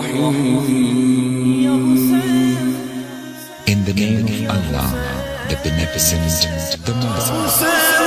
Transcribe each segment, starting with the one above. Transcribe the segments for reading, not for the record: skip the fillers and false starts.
In the name of Allah, the Beneficent, the Merciful.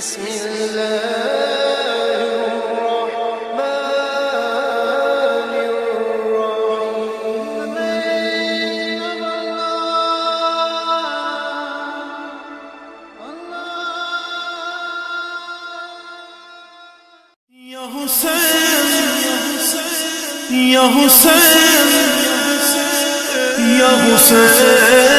بسم الله الرحمن الرحيم يا حسين يا حسين يا حسين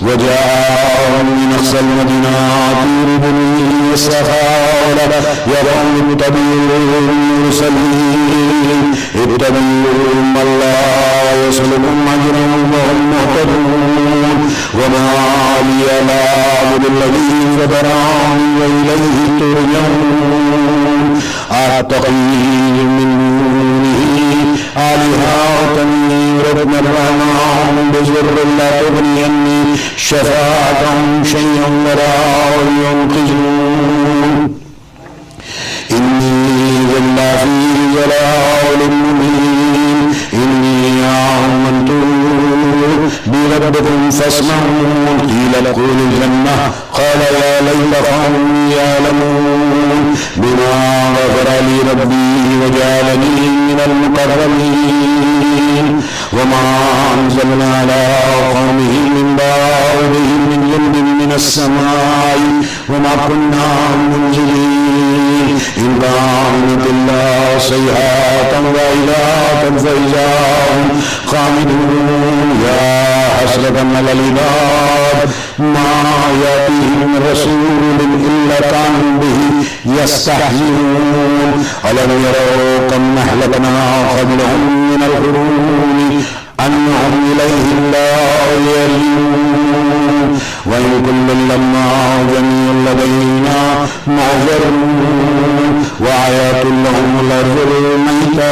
وجاء من أقصى المدينة يريد السخاء يا قوم اتبعوا المرسلين اتبعوا من لا يسألكم أجرا وهم مهتدون وما لي لا أعبد الذي فطرني وإليه ترجعون أتقي من دونه آلهة يردن الرحمن بزر لا تغني عني شفاعتهم شيئا ولا ينقذون إني ذلا في ضلال مبين إني آمنت بربكم فاسمعون قيل ادخلوا الجنة قال يا ليت قومي يعلمون بما غفر لي ربي وجعلني من المقربين وما أنزلنا على قومه من بعده من جند من السماء وما كنا منزلين إن كانت إلا صيحة واحدة فإذا هم خامدون يا حسرة على العباد ما يأتيهم من رسول إلا كانوا به يستهزئون ألم يروا كم أهلكنا قبلهم من القرون أنهم إليهم لا يرجعون وإن كل لما جميع لدينا معذرون وآيات لهم الأرض الميتة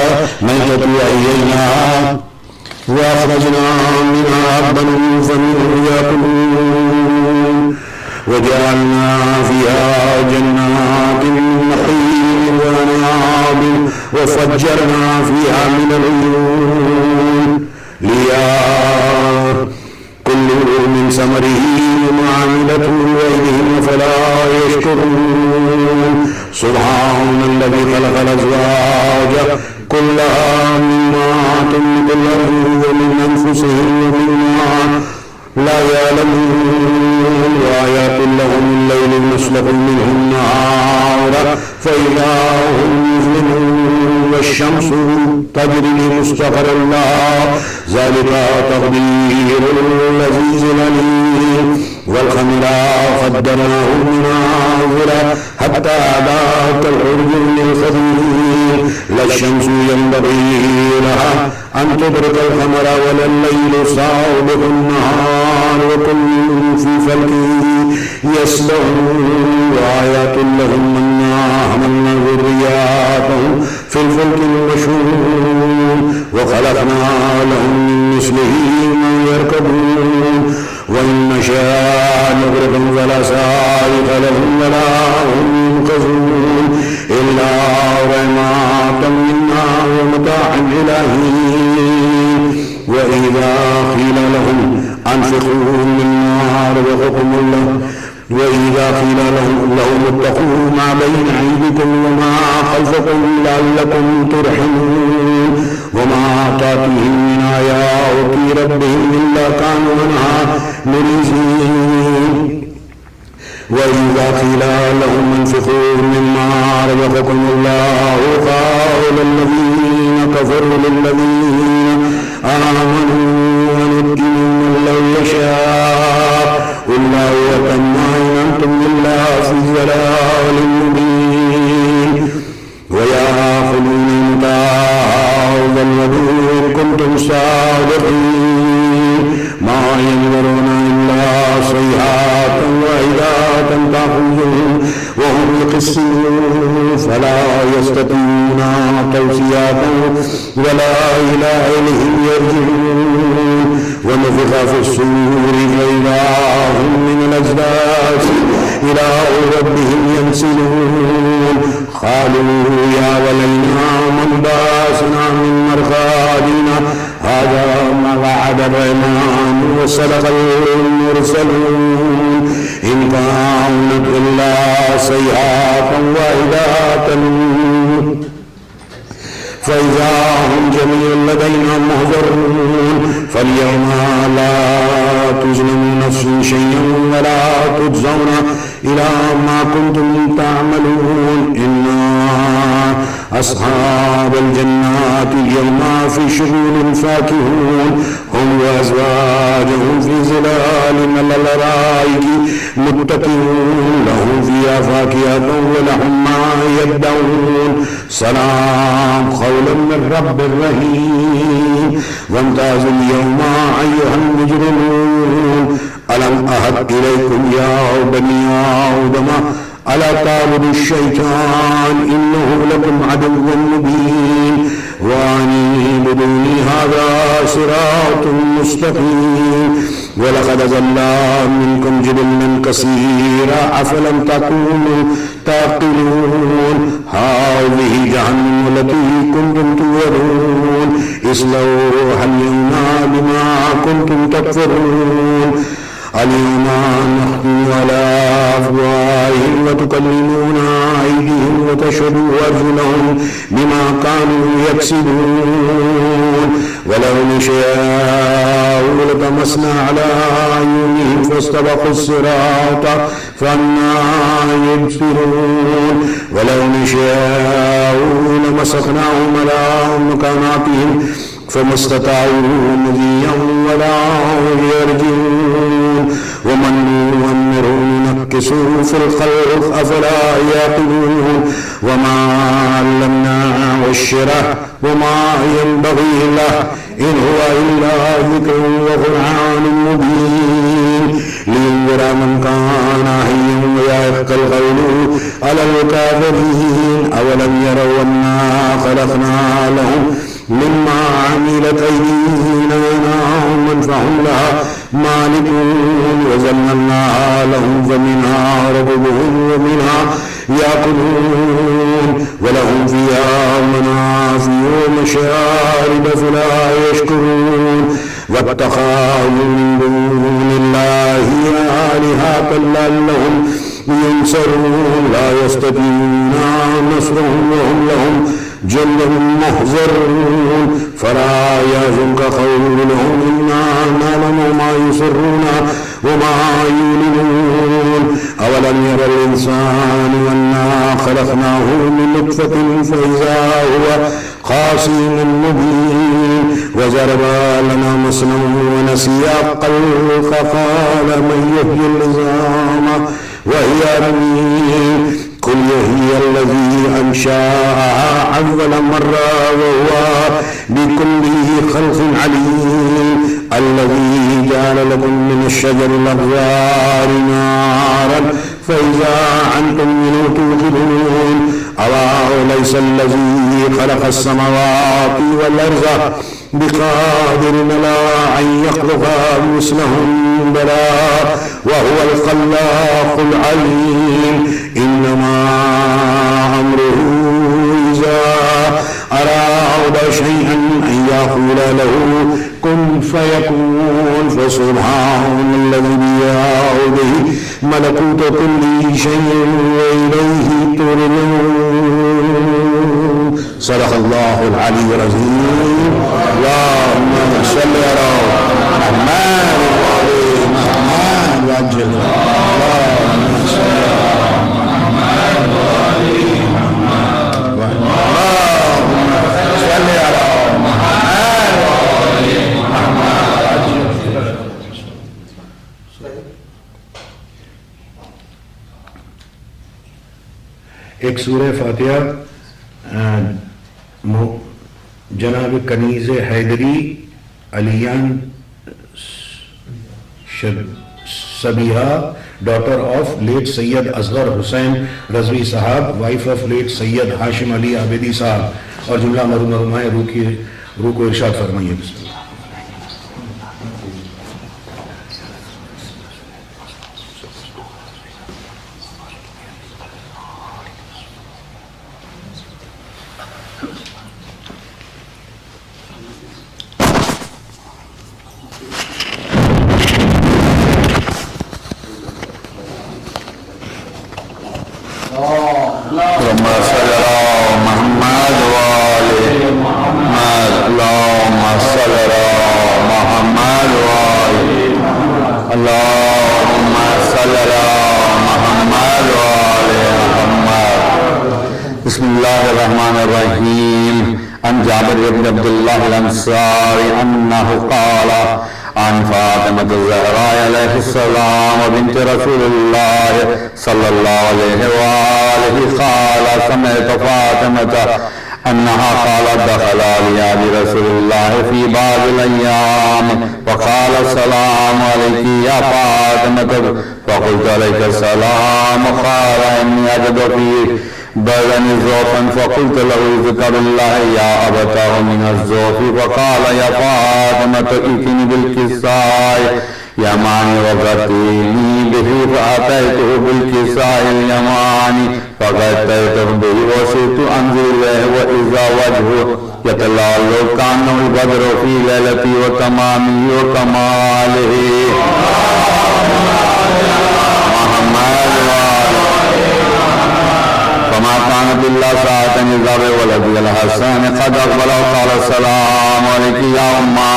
أحييناها وأخرجنا منها حبا فمنه يأكلون وجعلنا فيها جنات من نخيل وأعناب وفجرنا فيها من العيون كلوا من ثمره وما عملته أيديهم فلا يشكرون سبحان الذي خلق الأزواج كلها مما تنبت الأرض ومن أنفسهم ومما لا يعلمون وآيات لهم الليل المسلخ منه النهار فإذا هم يظلمون والشمس تجري لمستقر لها ذلك تقدير العزيز العليم والقمر قدرناه منازل حتى عاد كالعرجون الخضير لا الشمس ينبغي لها أن تدرك القمر ولا الليل سابق النهار وكل في فلك يسبحون وآيات لهم أنا حملنا ذرياتهم في الفلك المشحون وخلقنا لهم من مثله ما يركبون وإن نشاء نغرقهم فلا صاعق لهم ولا هم ينقذون إلا رحمة منا ومتاعا إلى حين وإذا قيل لهم أنفقوا مما رزقكم الله وإذا قيل لهم اتقوا ما بين أيديكم وما خلفكم لعلكم ترحمون وما تأتيهم من آيات ربهم إلا كانوا عنها معرضين وإذا قيل لهم انفقوا مما رزقكم الله قال الذين كفروا للذين آمنوا ونؤتي من لو يشاء والله يتمنى إن أنتم إلا في ضلال مبين ويأخذون المتاع الذين كنتم صادقين ما ينظرون إلا صيحة واحدة تأخذهم وهم يقسمون فلا يستطيعون توصية ولا إلى أهلهم يرجعون ونفخ في الصور فإذا هم من الأجداث إلى ربهم ينسلون قالوا يا ولينا من باسنا من مرقادنا هذا ما وعد الرحمن وصدق المرسلون إن كانت إلا صيحة واحدة فإذا هم جميع لدينا محضرون فاليوم لا تظلم نفس شيئا ولا تجزون إلى ما كنتم تعملون إنا أصحاب الجنات اليوم في شغل فاكهون هم وأزواجهم في ظلال على الأرائك متكئون لهم فيها فاكهة ولهم ما يدعون سلام قولا من رب رحيم وامتازوا اليوم أيها المجرمون ألم أعهد إليكم يا بني آدم ألا تعبدوا الشيطان إنه لكم عدو مبين وأن اعبدوني هذا صراط مستقيم ولقد ضل منكم جبلا كثيرا أفلم تكونوا تعقلون هذه جهنم التي كنتم توعدون اصلوها اليوم بما كنتم تكفرون اليوم نختم على أفواههم وتكلمنا أيديهم وتشهد أرجلهم بما كانوا يكسبون ولو نشاء لطمسنا على أعينهم فاستبقوا الصراط فأنى يبصرون ولو نشاء لمسخناهم على مكاناتهم فما استطاعوا مضيا ولا يرجعون ومن نؤمره ننكسه في الخلق أفلا يعقلون وما علمناه الشرع وما ينبغي له إن هو إلا ذكر وقرآن مبين لينذر من كان حيا ويحق القول على الكافرين أولم يروا أنا خلقنا لهم مما عملت أيدينا أنعاما فهم لها مالكون وذللناها لهم فمنها ركوبهم ومنها يأكلون ولهم فيها منافع ومشارب فلا يشكرون واتخذوا من دون الله آلهة لعلهم ينصرون لا يستطيعون نصرهم وهم لهم جند محضرون فلا يحزنك قولهم إنا نعلم ما يسرون وما يعلنون أولم ير الإنسان أنا خلقناه من نطفة فإذا هو خصيم مبين وضرب لنا مثلا ونسي خلقه قال من يحيي العظام وهي رميم قل يحيي الذي أنشأها أول مرة وهو بكل خلق عليم الذي جعل لكم من الشجر الأخضر نارا فإذا أنتم منه توقدون أوليس الذي خلق السماوات والأرض بقادر على أن يخلق مثلهم بلى وهو الخلاق العليم إنما أمره إذا أراد شيئا أن يقول له كن فيكون فسبحان الذي بيده ملكوت كل شيء وإليه ترجعون صدق الله العلي العظيم اللهم صل على محمد وعلى محمد وعجل اللهم صل على محمد وعلى محمد اللهم صل على محمد وعلى محمد ایک سورہ فاتحہ جناب کنیز حیدری علیان سبیحہ ڈاٹر آف لیٹ سید اصغر حسین رضوی صاحب وائف آف لیٹ سید ہاشم علی عابدی صاحب اور جملہ مرحومائے روح کو ارشاد فرمائیے بسم اللہ بسم بسم الله الرحمن الرحيم. عن جابر بن عبد الله الأنصاري أنه قال عن فاطمة الزهراء عليه السلام وبنت رسول الله صلى الله عليه وآله قال سمعت فاطمة أنها قالت دخل علي برسول الله في بعض الأيام وقال السلام عليك يا فاطمة فقلت عليك السلام قال إني أجد في بدني ذوفا فقلت له ذكر الله يا أبتاه من الذوف فقال يا فاطمة ائتني بالكساء يماني وغطيني به فأتيته بالكساء اليماني فغطيته به وصرت أنظر إليه وإذا وجهه يتلألأ كأنه البدر في ليلتي وتمامه وكماله محمد فما كانت إلا ساعة إذا بولدي الحسن قد أقبل وقال السلام عليك يا أمه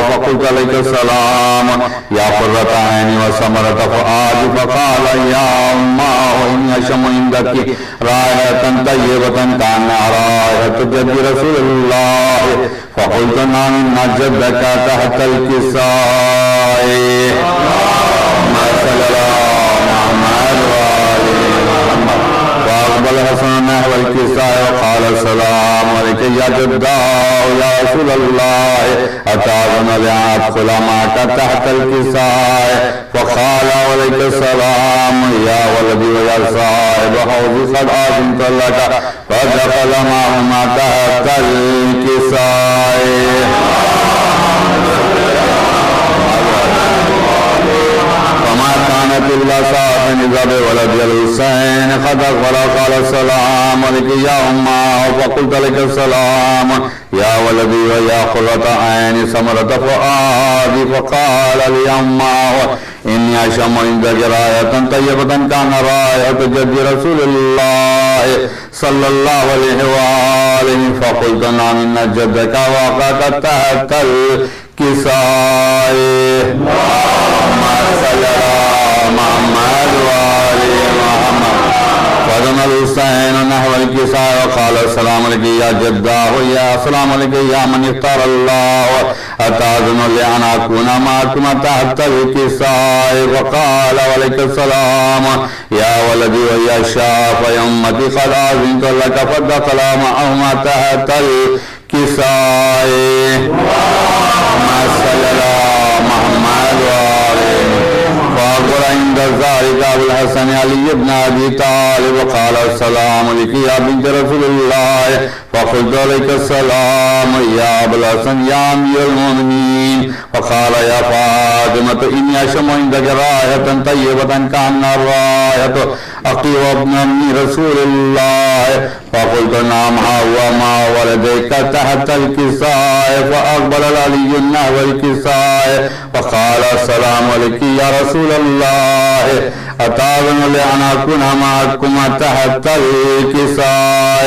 فقلت عليك السلام يا قرة عيني وثمرة فؤادي فقال يا أمه إني أشم عندك رائحة طيبة كأنها رائحة جد رسول الله فقلت نعم إن جدك تحت الكساء فأقبل حسن نحو الكساء وقال السلام عليك يا جداه يا رسول الله أتأذن لأن أدخل معك تحت الكساء فقال عليك السلام يا ولدي ويا صاحب حوضي قد أذنت لك فدخل معهما تحت الكساء فما كانت إلا ساعة إذا بولدي الحسين قد أقبل قال السلام عليك يا أمه فقلت لك السلام يا ولدي ويا قرة عيني ثمرة فؤادي فقال لي أمه إني أشم عندك رائحة طيبة كان رائحة جد رسول الله صلى الله عليه وآله فقلت نعم إن جدك وقعت تحت الكساء محمد وآل محمد فدنا الحسين نحو الكساء وقال السلام عليك يا جداه يا السلام عليك يا من اختار الله أتأذن لأن أكون معكم تحت الكساء وقال عليك السلام يا ولدي ويا شاف يا أمتي قد أذنت لك فدخل معهما تحت الكساء محمد فأقبل عند ذلك أبو الحسن علي بن أبي طالب وقال السلام عليك يا بنت رسول الله فقلت عليك السلام يا أبو الحسن يا أمير المؤمنين فقال يا فاطمة إني أشم عندك رائحة طيبة كأنها رائحة أخي وابن أمي رسول الله فقلت نعم هو ما ولديك تحت الكساء فأقبل علي نحو الكساء فقال السلام عليك يا رسول الله أتأذن لأن أكون معكم تحت الكساء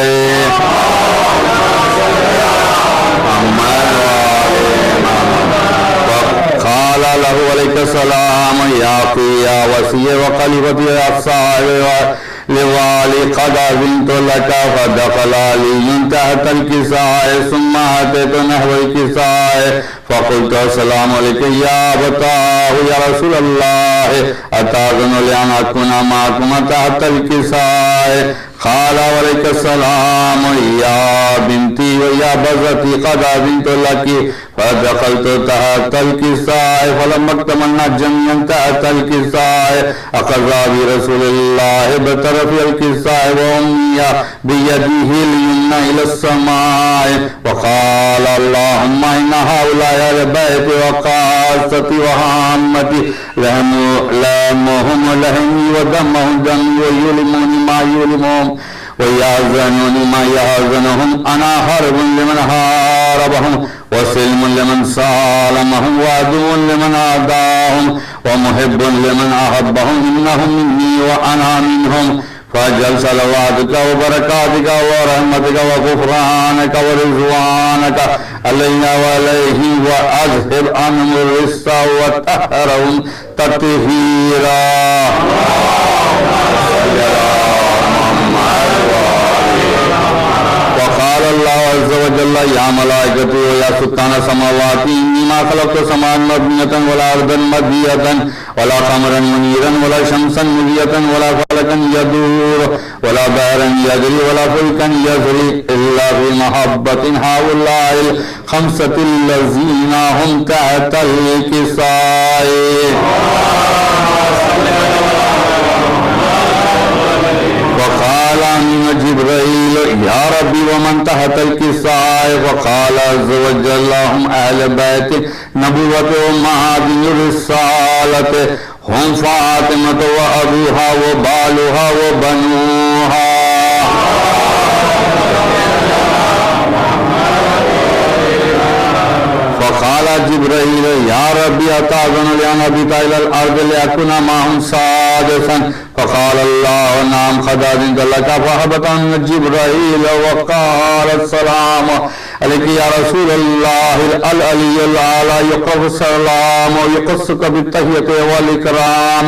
قال له عليك السلام يا أخي يا وصي وخليفتي يا صاحب لوالي قد أذنت لك فدخل علي تحت الكساء ثم أتيت نحو الكساء فقلت السلام عليك يا أبتاه يا رسول الله أتأذن لأن أكون معكم تحت الكساء قال عليك السلام يا بنتي ويا بزتي قد أذنت لك فدخلت تحت الكساء فلما اكتملنا جميعا تحت الكساء أخذ برسول الله بطرف الكساء وأمي بيده اليمنى إلى السماء وقال اللهم إن هؤلاء أهل بيتي وخاصتي وعامتي لحمهم لحمي ودمهم دمي ويلموني ما يلمهم ويحزنون ما يحزنهم أنا حرب لمن حاربهم وسلم لمن سالمهم وعدو لمن عاداهم ومحب لمن أحبهم إنهم مني وأنا منهم فاجعل صلواتك وبركاتك ورحمتك وغفرانك ورضوانك علينا وعليهم وأذهب عنهم الرجس وطهرهم تطهيرا سماء مبنية ولا أرضا مدية ولا قمرا منيرا ولا شمسا مضية ولا فلكا يدور ولا بحرا يجري ولا فلكا يجري إلا في محبة هؤلاء الخمسة الذين هم تحت الكساء. وقال من جبريل يا ربي ومن تحت الكساء؟ فقال عز وجل اللهم أهل بيت نبوة ومعادن الرسالة هم فاطمة وأبوها وبالها وبنوها. فقال جبريل يا ربي أتأذن لأن أبيت إلى الأرض لأكون معهم سادسا؟ فقال الله نعم قد أذنت لك. فهبط عن جبريل وقال السلام عليك يا رسول الله العلي الأعلى يقف السلام ويقصك بالتحية والإكرام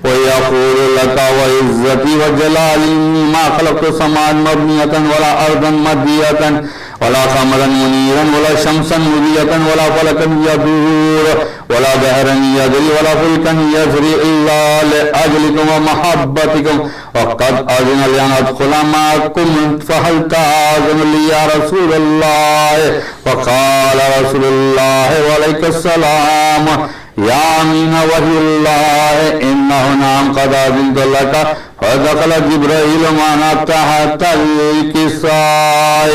ويقول لك وعزتي وجلالي ما خلقت سماء مبنية ولا أرضا مدية ولا قمرا منيرا ولا شمسا مضية ولا فلكا يدور ولا بحرا يجري ولا فلكا يجري إلا لأجلكم ومحبتكم وقد أذن لي أن أدخل معكم فهل تأذن لي يا رسول الله؟ فقال رسول الله وعليك السلام يا أمين وحي الله إنه نعم قد أذنت لك. فدخل جبريل معنا تحت الكساء.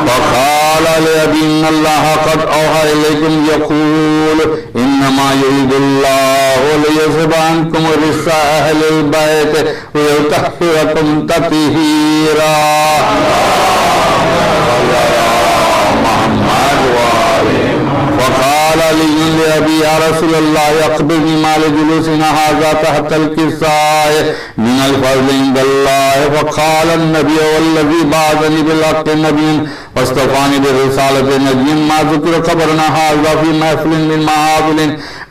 فقال لأبي إن الله قد أوحى إليكم يقول إنما يريد الله ليذهب عنكم رجس أهل البيت ويطهركم تطهيرا. وقال علي لأبي يا رسول الله أخبرني ما لجلوسنا هذا تحت الكساء من الفضل عند الله؟ فقال النبي والذي بعثني بالحق نبيا واصطفاني بالرسالة نبيا ما ذكر خبرنا هذا في محفل من محافل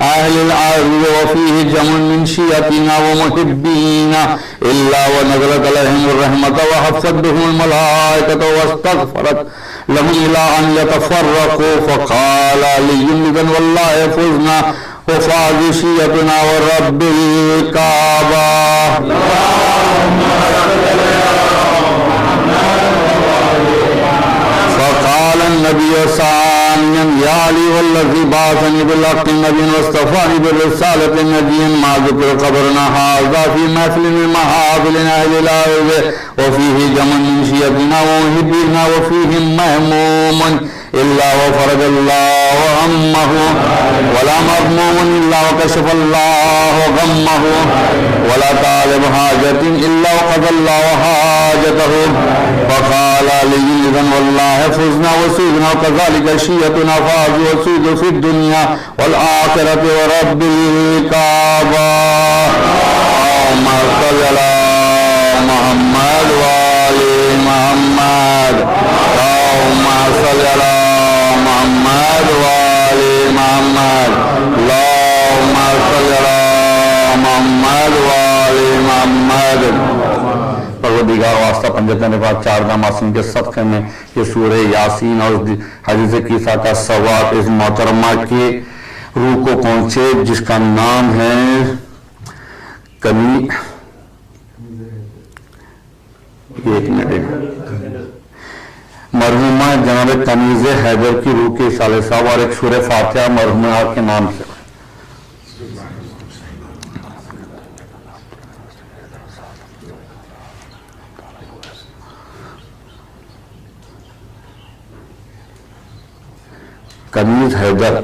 أهل الأرض وفيه جمع من شيعتنا ومحبينا إلا ونزلت عليهم الرحمة وحفت بهم الملائكة واستغفرت لهم إلى أن يتفرقوا. فقال علي إذن والله فزنا وفاز شيعتنا ورب الكعبة. فقال النبي ثانيا يا علي والذي بعثني بالحق نبيا واصطفاني بالرسالة نبيا ما ذكر خبرنا هذا في محفل من محافل أهل الأرض وفيه جمع من شيعتنا ومحبينا وفيهم مهموم إلا وفرج الله همه ولا مغموم إلا وكشف الله غمه ولا طالب حاجة إلا وقضى الله حاجته. فقال علي إذن والله فزنا وسودنا وكذلك شيعتنا فازوا وسودوا في الدنيا والآخرة ورب الكعبة. اللهم صل على محمد وآل محمد. اللهم صل على محمد وآل محمد. اللهم صل على محمد وآل محمد. پروردگار واسطہ پنجتن پاک چار ناماسین کے صدقے میں یہ سورہ یاسین اور حدیث کیسا کا ثواب اس محترمہ کی روح کو پہنچے جس کا نام ہے مرحومہ جناب کنیز حیدر کی روح کے سالے صاحب اور ایک سورہ فاتحہ مرحومہ کے نام سے. کنیز حیدر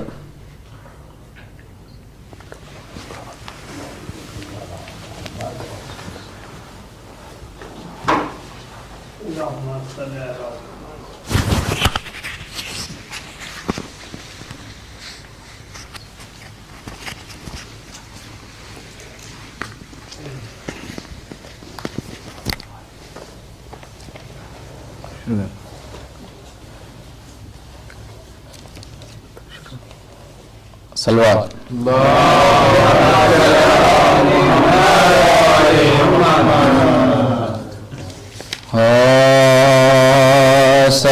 صلوات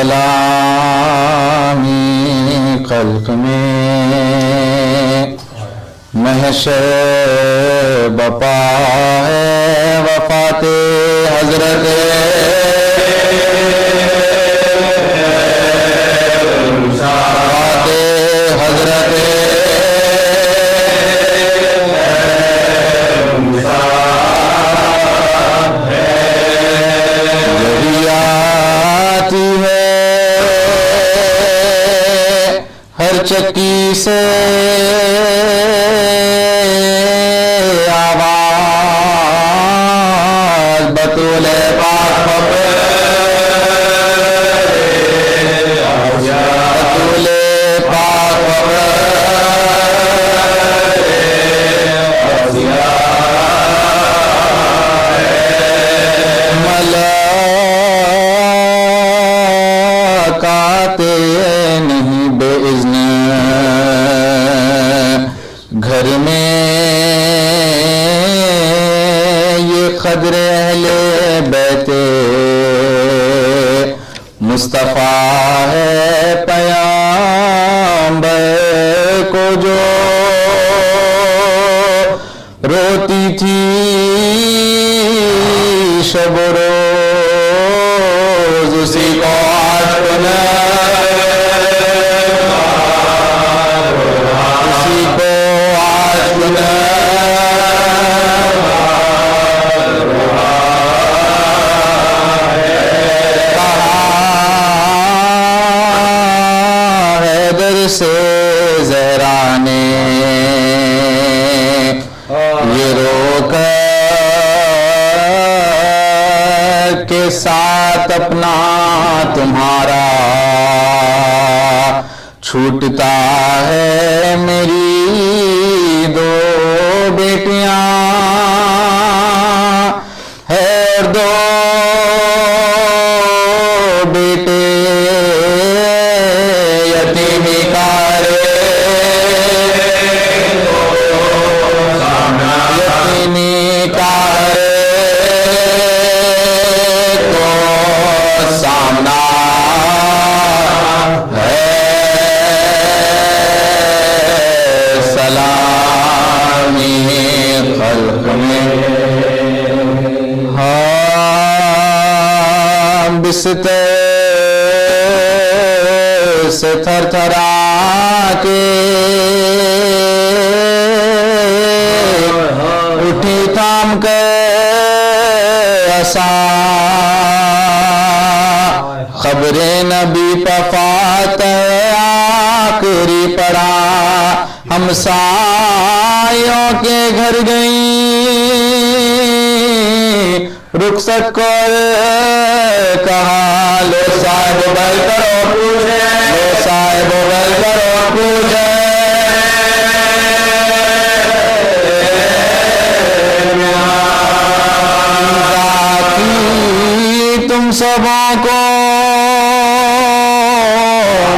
سلامی خلق میں محشر بپا ہے وفات حضرت چکی سے آواز بطول پاک بطول پاک ملاقات نہیں بے اذن گھر میں یہ قدر اہل بیت مصطفیٰ ہے پیامبر کو جو روتی تھی شب و روز اسی کو سے زہرا نے یہ رو کر کے ساتھ اپنا تمہارا چھوٹتا ہے میری دو بیٹیاں ہے اور دو بیٹے یتیمی بستر سے تھر تھرا کے اٹھی تھام کے عصا خبر نبی پفات آخری پڑا ہمسایوں کے گھر گئی رخصت کو کہا لو صاحب بل کرو پوچھے لو صاحب بل کرو پوچھے تم سبوں کو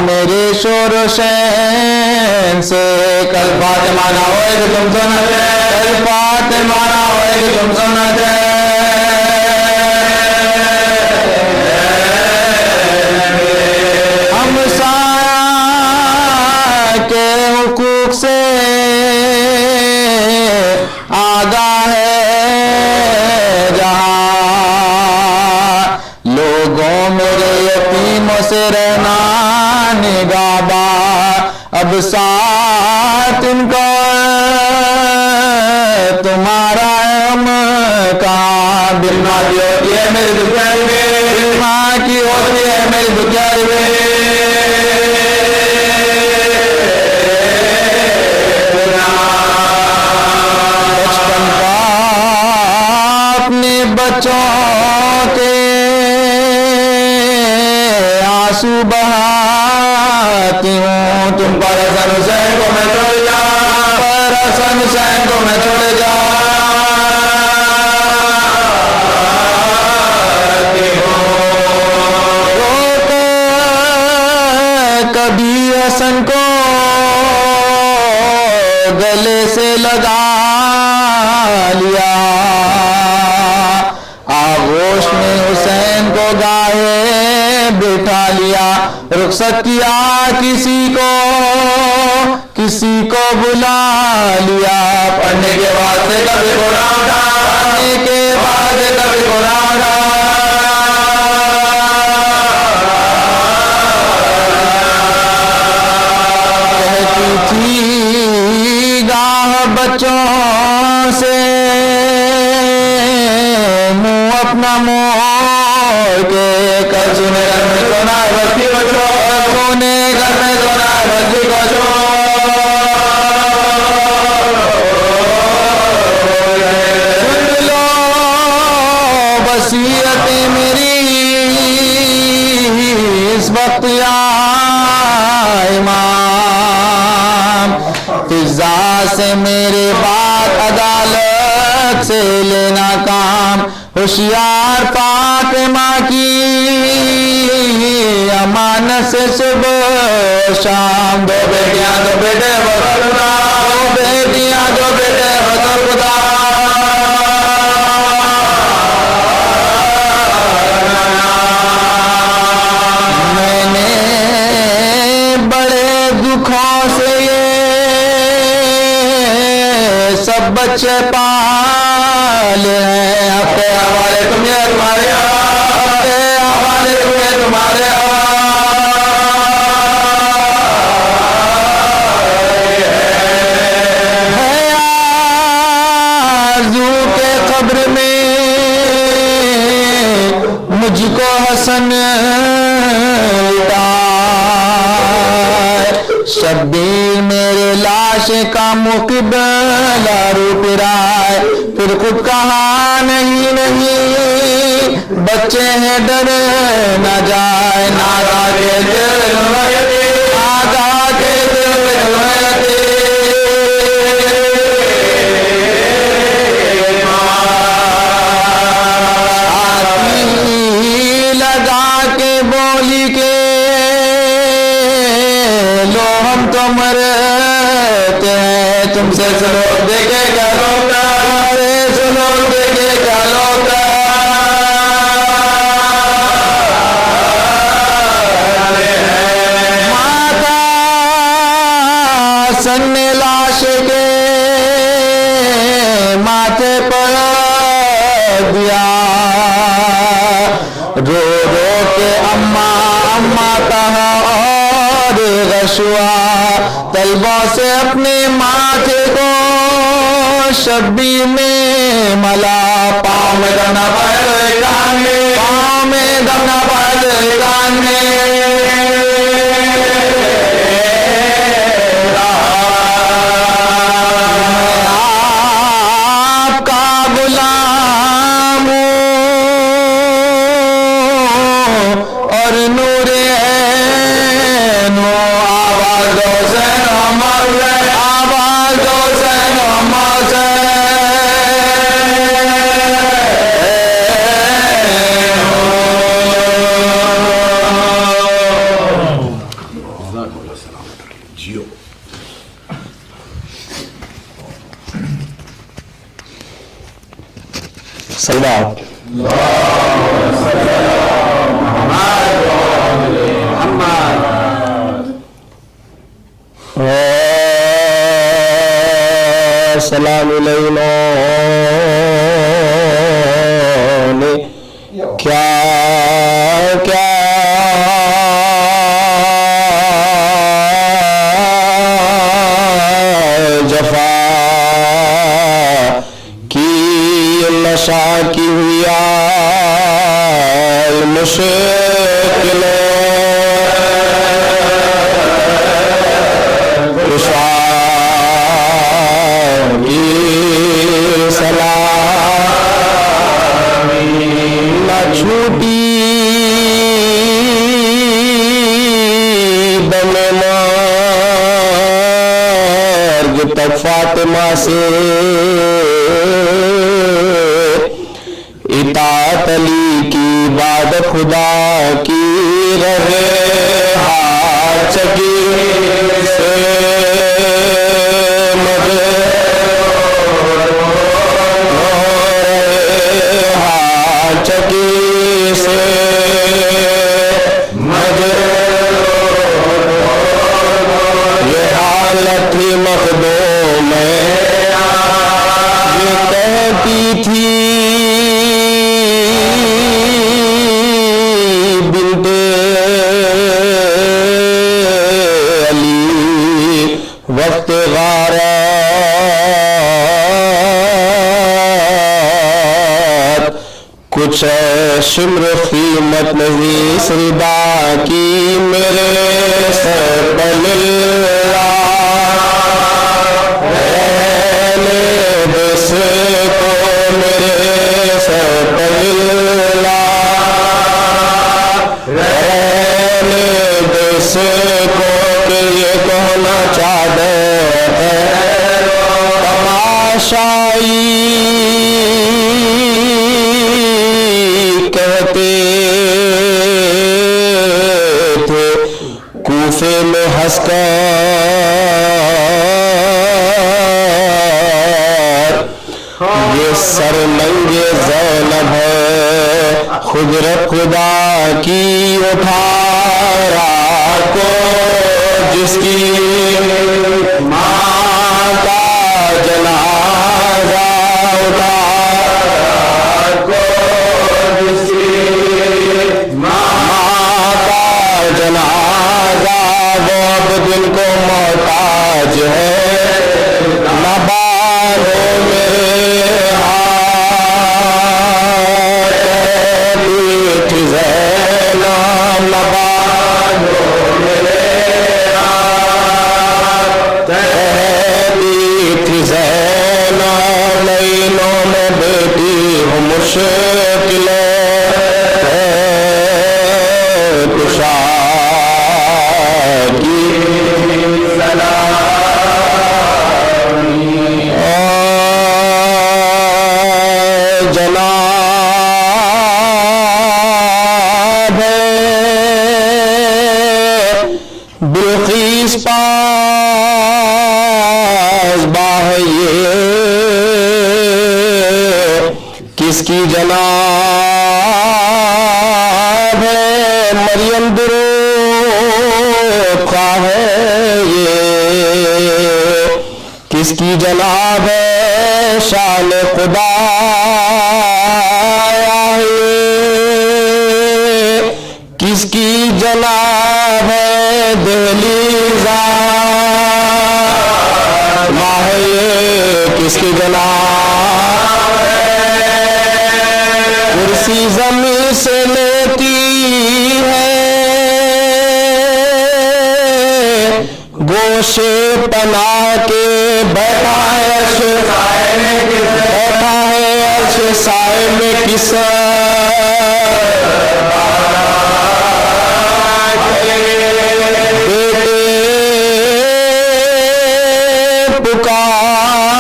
میرے شور و شین سے کل فاطمہ نہ ہوئے کہ تم سنا دے کل فاطمہ نہ ہوئے کہ تم سنا دے کے حقوق سے آگاہ ہے جہاں لوگوں میرے یتیموں سے رہنا نگہباں اب ساتھ ان کو تمہارا ہم کہاں بلما کی ہوتی ہے میری دکھائی میں بلما کی ہوتی ہے میری دکھائی میں بچوں کے آنسو بہاتی ہوں تم پر حسن حسین کو میں چھوڑ جا پر حسن حسین کو میں چھوڑ جا کبھی حسن کو گلے سے لگا لیا آغوش میں حسین کو گائے بے بٹھا لیا، رخصت کیا کسی کو بلا لیا، پڑھنے کے بعد سے کبھی قرآن اٹھا، پڑھنے کے بعد سے کبھی قرآن اٹھا۔ کہتی تھی گاہ بچوں سے منہ اپنا موڑ کے، کل سنے گھر میں سونا ہے بستی کو چھوڑ، سونے گھر میں سونا ہے بستی کو چھوڑ، سن لو وصیتیں میری اس وقت یا امام، فضا سے میرے بات عدالت سے لینا کام، ہوشیار فاطمہ کی امانت سے صبح شام، دو بیٹیاں دو بیٹے بطور خدا، دو بیٹیاں دو بیٹے بطور خدا۔ میں نے بڑے دکھوں سے یہ سب بچے پالے ہیں، اپنے حوالے تمہیں تمہارے، اپنے حوالے تمہیں تمہارے، ہے آرزو کے قبر میں مجھ کو حسن شبیر میرے لاش کا مقبلہ رو پرائے، پھر خود کہا نہیں بچے ہیں ڈر نہ جائے، نادا کے دل میں نادا کے دل میں لگا کے بولی کے لو ہم تو مرتے ہیں، تم سے سلوک دیکھے کیا لوگ، تمہارے سلوک دیکھے کیا لوگ، ماتا سن لاش کے ماتھے پر دیا، رو رو کے اماں کہا اور غشوا، طلبوں سے اپنے ماتھے کو شبیر میں ملا، پاؤں میں دمنا پائے کان میں، پاؤں میں دمنا پائے کان میں، آپ کا غلام اور نور عین، آواز دو حسین عمر سے، آواز دو حسین عمر سے، صلوات سلام علینا نے کیا کیا جفا کی، نشا کی ہوئی مشکل نہ چھوٹی دم مرگ تک فاطمہ سے اطاعت علی کی بات خدا کی رہے ہاتھ چکی سے چکی سے میں یہ کہتی تھی بنت علی وقت غارت کچھ شمر قیمت نہیں اس ردا کی میرے سر پر بس کو میرے سر پر بس کو کہ یہ کہنا چادر ہے تماشائی کہتے تھے کوفے میں ہنس کر یہ سر ننگے زینب ہے قدرت خدا کی اٹھا کو جس کی ماں کا جنازہ اٹھا کو جس کی ماں کا جنازہ وہ اب دل کو محتاج ہے نہ بارو میرے ہاتھ پیٹھ زینب نہ بارو میرے ہاتھ پیٹھ زینب نینوں میں بیٹی ہوں مشکل جناب بلقیس پاس باہ یہ کس کی جناب ہے مریم درود کا ہے یہ کس کی جناب ہے شان خدا کس کی جناب ہے دہلیزہ ماہ کس کی جناب ہے کرسی زمین سے لیتی ہے گوشے پناہ کے بیٹھا ہے عرش سائے میں کس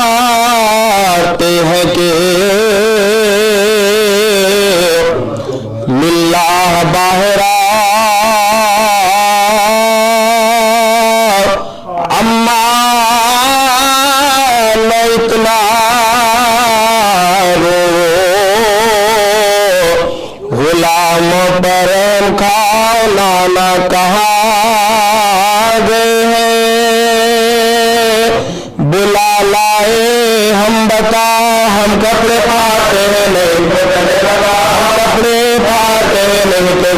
پکارتے ہیں کہ للہ باہرہ اما نہ اتنا رو غلام پر کھانا نہ کہا گئے ہیں بلا لائے ہم بتا ہم کپڑے پھاڑتے ہیں نہیں کپڑے پھاڑتے ہیں نہیں تو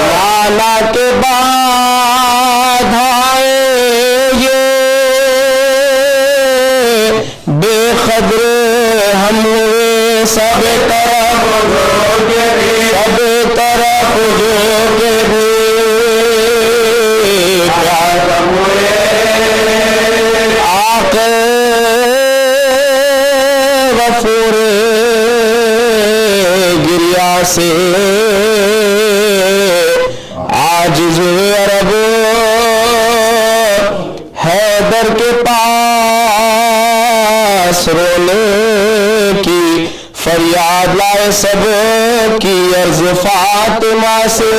لالا کے بعد آئے یہ بے قدر ہم ہوئے سب طرف جو کے بھی آقا غفور گریا سے عاجز عرب حیدر کے پاس رونے کی فریاد لائے سب کی عرض فاطمہ سے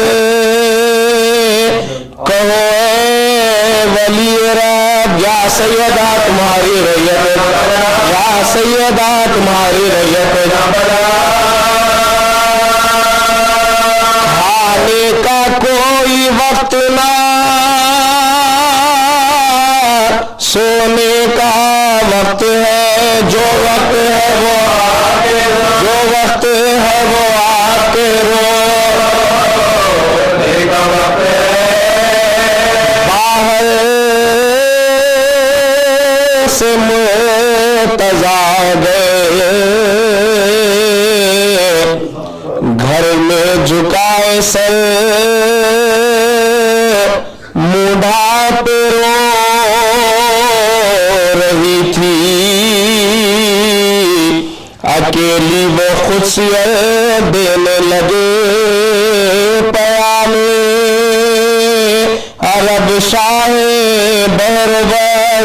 کہو اے ولی رب یا سیدہ تمہاری ریت یا سیدہ تمہاری ریت کھانے کا کوئی وقت نہ سے مرتضی گئے گھر میں جھکائے سر مونڈھا پہ رو رہی تھی اکیلی وہ خود سے دینے لگے پیامے عرب شاہ بہر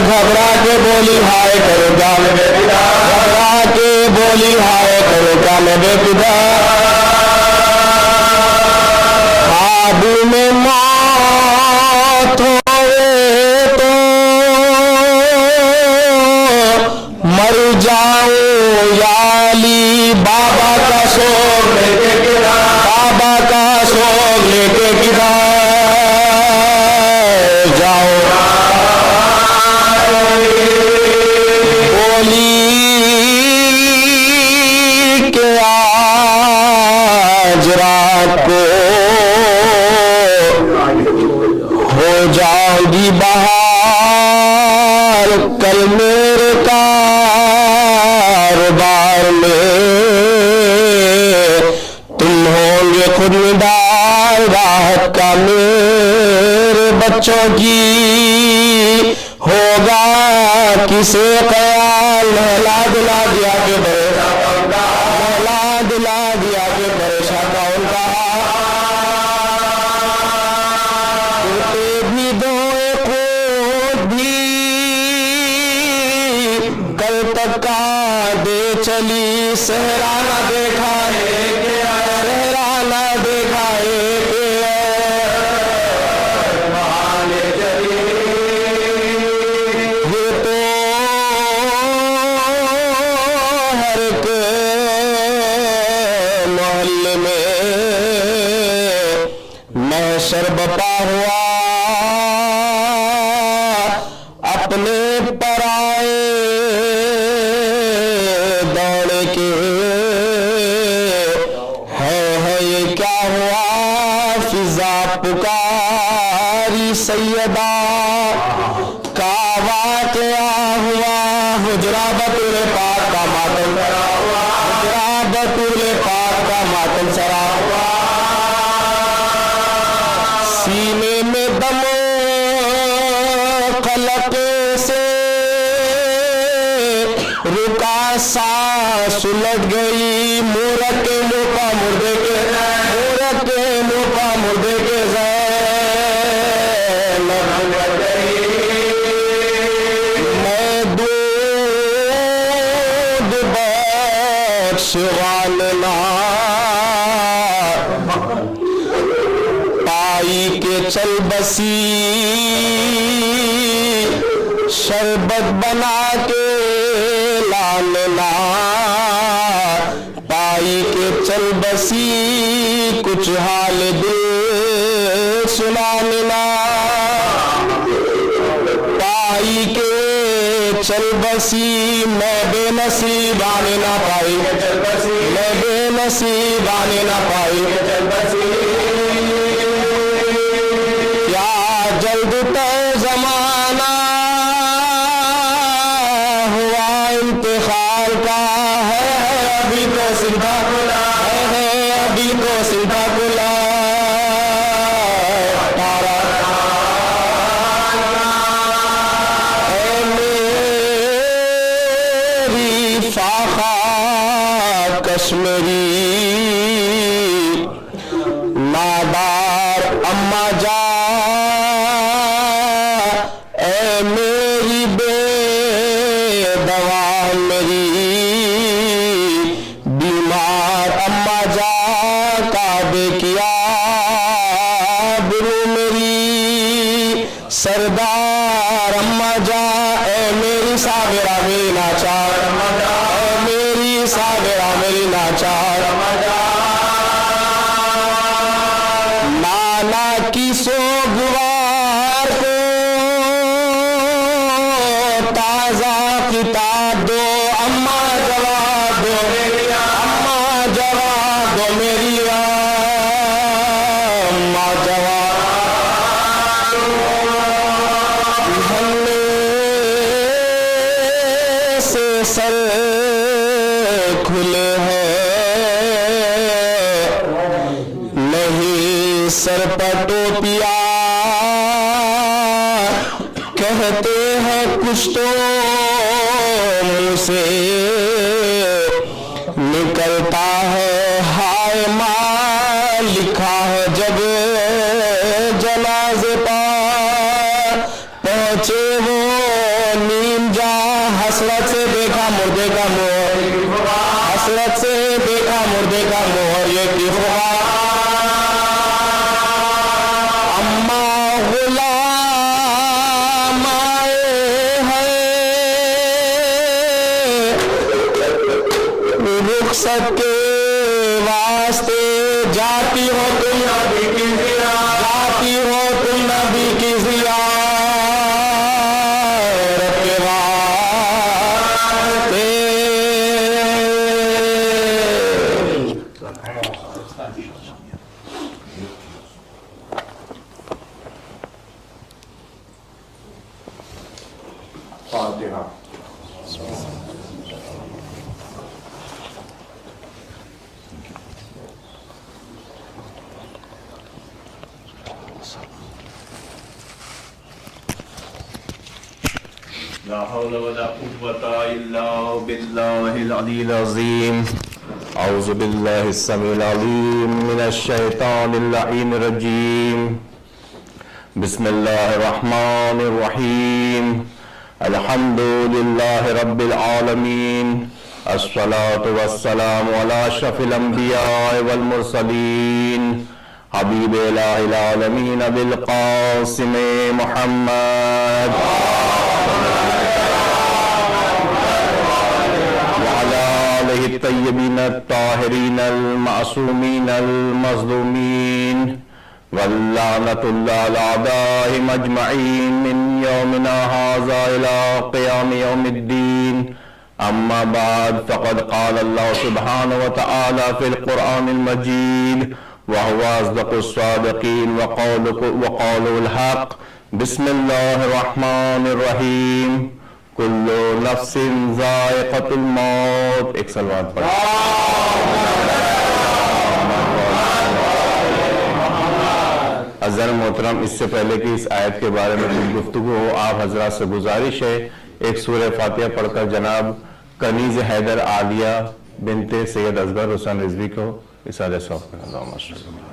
گھبرا کے بولی ہائے کرو کیا میں بے پدا گھبرا کے بولی ہائے کرو کیا میں بے پدا خواب میں موت ہوئے تو مر جاؤں یا علی بابا کا سوگ لے کے بابا کا سوگ لے کے جاؤ بولی کہ آج رات کو ہو جاؤ گی بہار کل میرے کاروبار میں تم ہوں گے خود نڈار راحت کا میرے بچوں کی ہوگا کسے خیال نہلا دلا دیا کہ بھروسہ نہلا دلا دیا کہ بھروسہ کا ان کا ٹوٹے بھی دوئے خود بھی کل تک کا دے چلی صحرا نہ دیکھا ہے صحرا نہ دیکھا ہے محشر بپا ہوا اپنے پرائے دوڑ کے ہے یہ کیا ہوا فضا پکاری سیدہ کا واقعہ ہوا حجرہ بطول پاک کا ماتم سرا ہوا حجرہ بطول پاک کا ماتم سرا ہوا سینے میں دم قلق سے رکا سانس الٹ گئی مورت کے منہ پا مردے کے مورت کے منہ پا مردے کے زینب بڑھ گئی میں دودھ بخش غالنا پائی کے چل بسی شربت بنا کے لالنا پائی کے چل بسی کچھ حال دل سنانا پائی کے چل بسی میں بے نصیب آنے نہ پائی میں بے نصیب آنے نہ پائی جلد تے زمانہ ہوا انتقال کا ہے ابھی تو سیدھا گلا ہے ابھی تو سیدھا گلا اے میری فاخا کشمیری نادار اما جا میری بے دوا میری بیمار اما جا کعبے کیا برو میری سردار اما جا اے میری صابرہ میری ناچار اے میری صابرہ میری ناچار نانا کی سوگوار کو تازہ کتاب دو اما جواب دو اما جواب دو میری اما جواب سر کھلے ہیں، نہیں سر پر ٹوپیا، کہتے ہیں کچھ تو منہ سے نکلتا ہے، ہائے ماں لکھا ہے جب جنازے پر پہنچے وہ نیم جہاں، حسرت سے دیکھا مردے کا منہ، حسرت سے دیکھا مردے کا منہ، یہ کی اماں غلام آئے ہیں، رخصت کے واسطے جاتی ہو تم نبی کی زیارت، جاتی ہو تم نبی کی زیارت کے واسطے۔ لا حول ولا قوة إلا بالله العلي العظيم. أعوذ بالله السميع العليم من الشيطان اللعين الرجيم. بسم الله الرحمن الرحيم. الحمد لله رب العالمين. الصلاة والسلام على أشرف الأنبياء والمرسلين. حبيب إله العالمين بالقاسم محمد وعلى آله الطيبين الطاهرين المعصومين المظلومين واللعنة الله على أعدائهم أجمعين من يومنا هذا إلى قيام يوم الدين. أما بعد فقد قال الله سبحانه وتعالى في القرآن المجيد وهو أصدق الصادقين وقوله الحق. بسم الله الرحمن الرحيم. كل نفس ذائقة الموت. ایک سلوات پڑھ. عزیزان محترم، اس سے پہلے کہ اس آیت کے بارے میں کچھ گفتگو ہو، آپ حضرات سے گزارش ہے ایک سورہ فاتحہ پڑھ کر جناب کنیز حیدر عالیہ بنت سید اصغر حسین رضوی کو اصالہ ثواب کریں. اللہم صل علی محمد.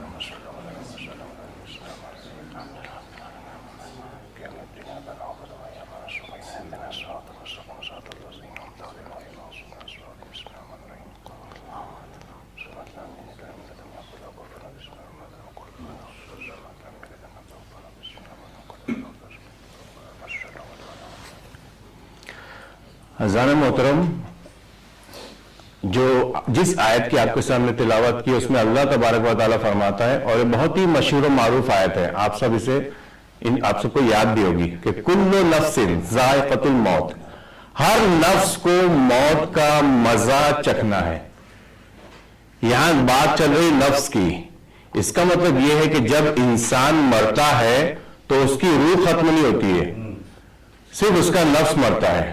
حضرات محترم، جس آیت کی آپ کے سامنے تلاوت کی اس میں اللہ تبارک و تعالیٰ فرماتا ہے، اور یہ بہت ہی مشہور و معروف آیت ہے، آپ سب کو یاد بھی ہوگی کہ کل نفس ذائقۃ الموت، ہر نفس کو موت کا مزہ چکھنا ہے. یہاں بات چل رہی نفس کی، اس کا مطلب یہ ہے کہ جب انسان مرتا ہے تو اس کی روح ختم نہیں ہوتی ہے، صرف اس کا نفس مرتا ہے.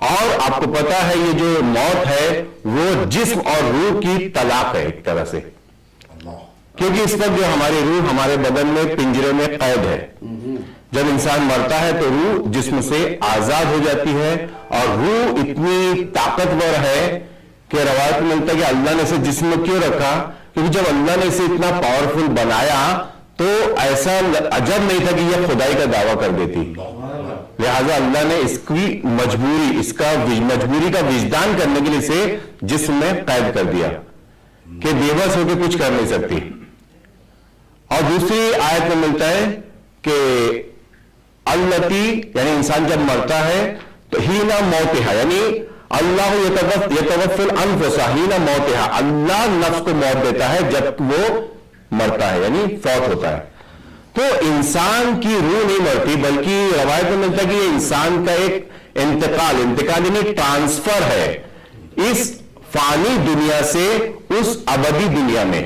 اور آپ کو پتا ہے یہ جو موت ہے وہ جسم اور روح کی طلاق ہے ایک طرح سے، کیونکہ اس وقت جو ہماری روح ہمارے بدن میں پنجرے میں قید ہے. جب انسان مرتا ہے تو روح جسم سے آزاد ہو جاتی ہے، اور روح اتنی طاقتور ہے کہ روایت میں ملتا ہے کہ اللہ نے اسے جسم میں کیوں رکھا، کیونکہ جب اللہ نے اسے اتنا پاورفل بنایا تو ایسا عجب نہیں تھا کہ یہ خدائی کا دعویٰ کر دیتی. لہذا اللہ نے اس کی مجبوری کا وجدان کرنے کے لیے اسے جسم میں قید کر دیا کہ بے بس ہو کے کچھ کر نہیں سکتی. اور دوسری آیت میں ملتا ہے کہ التی، یعنی انسان جب مرتا ہے تو ہینا موتہا، یعنی اللہ یتوفی الانفس حین موتہا، اللہ نفس کو موت دیتا ہے جب وہ مرتا ہے، یعنی فوت ہوتا ہے. تو انسان کی روح نہیں مرتی، بلکہ روایت میں ملتا ہے کہ یہ انسان کا ایک انتقال یعنی ٹرانسفر ہے اس فانی دنیا سے اس ابدی دنیا میں.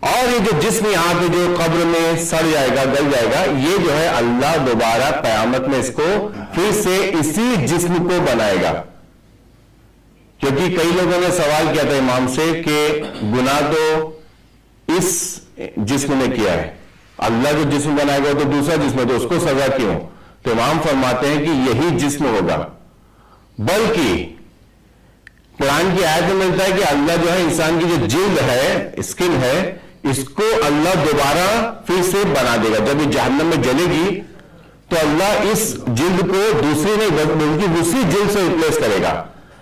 اور یہ جو جسم یہاں پہ جو قبر میں سڑ جائے گا، گل جائے گا، یہ جو ہے اللہ دوبارہ قیامت میں اس کو پھر سے اسی جسم کو بنائے گا. کیونکہ کئی لوگوں نے سوال کیا تھا امام سے کہ گناہ تو اس جسم نے کیا ہے، اللہ جو جسم بنائے گا تو دوسرا جسم ہے، تو اس کو سزا کیوں؟ تو امام فرماتے ہیں کہ یہی جسم ہوگا، بلکہ قرآن کی آیت میں ملتا ہے کہ اللہ جو ہے انسان کی جو جلد ہے، اسکن ہے، اس کو اللہ دوبارہ پھر سے بنا دے گا. جب یہ جہنم میں جلے گی تو اللہ اس جلد کو دوسری نہیں بلکہ دوسری جلد سے ریپلیس کرے گا.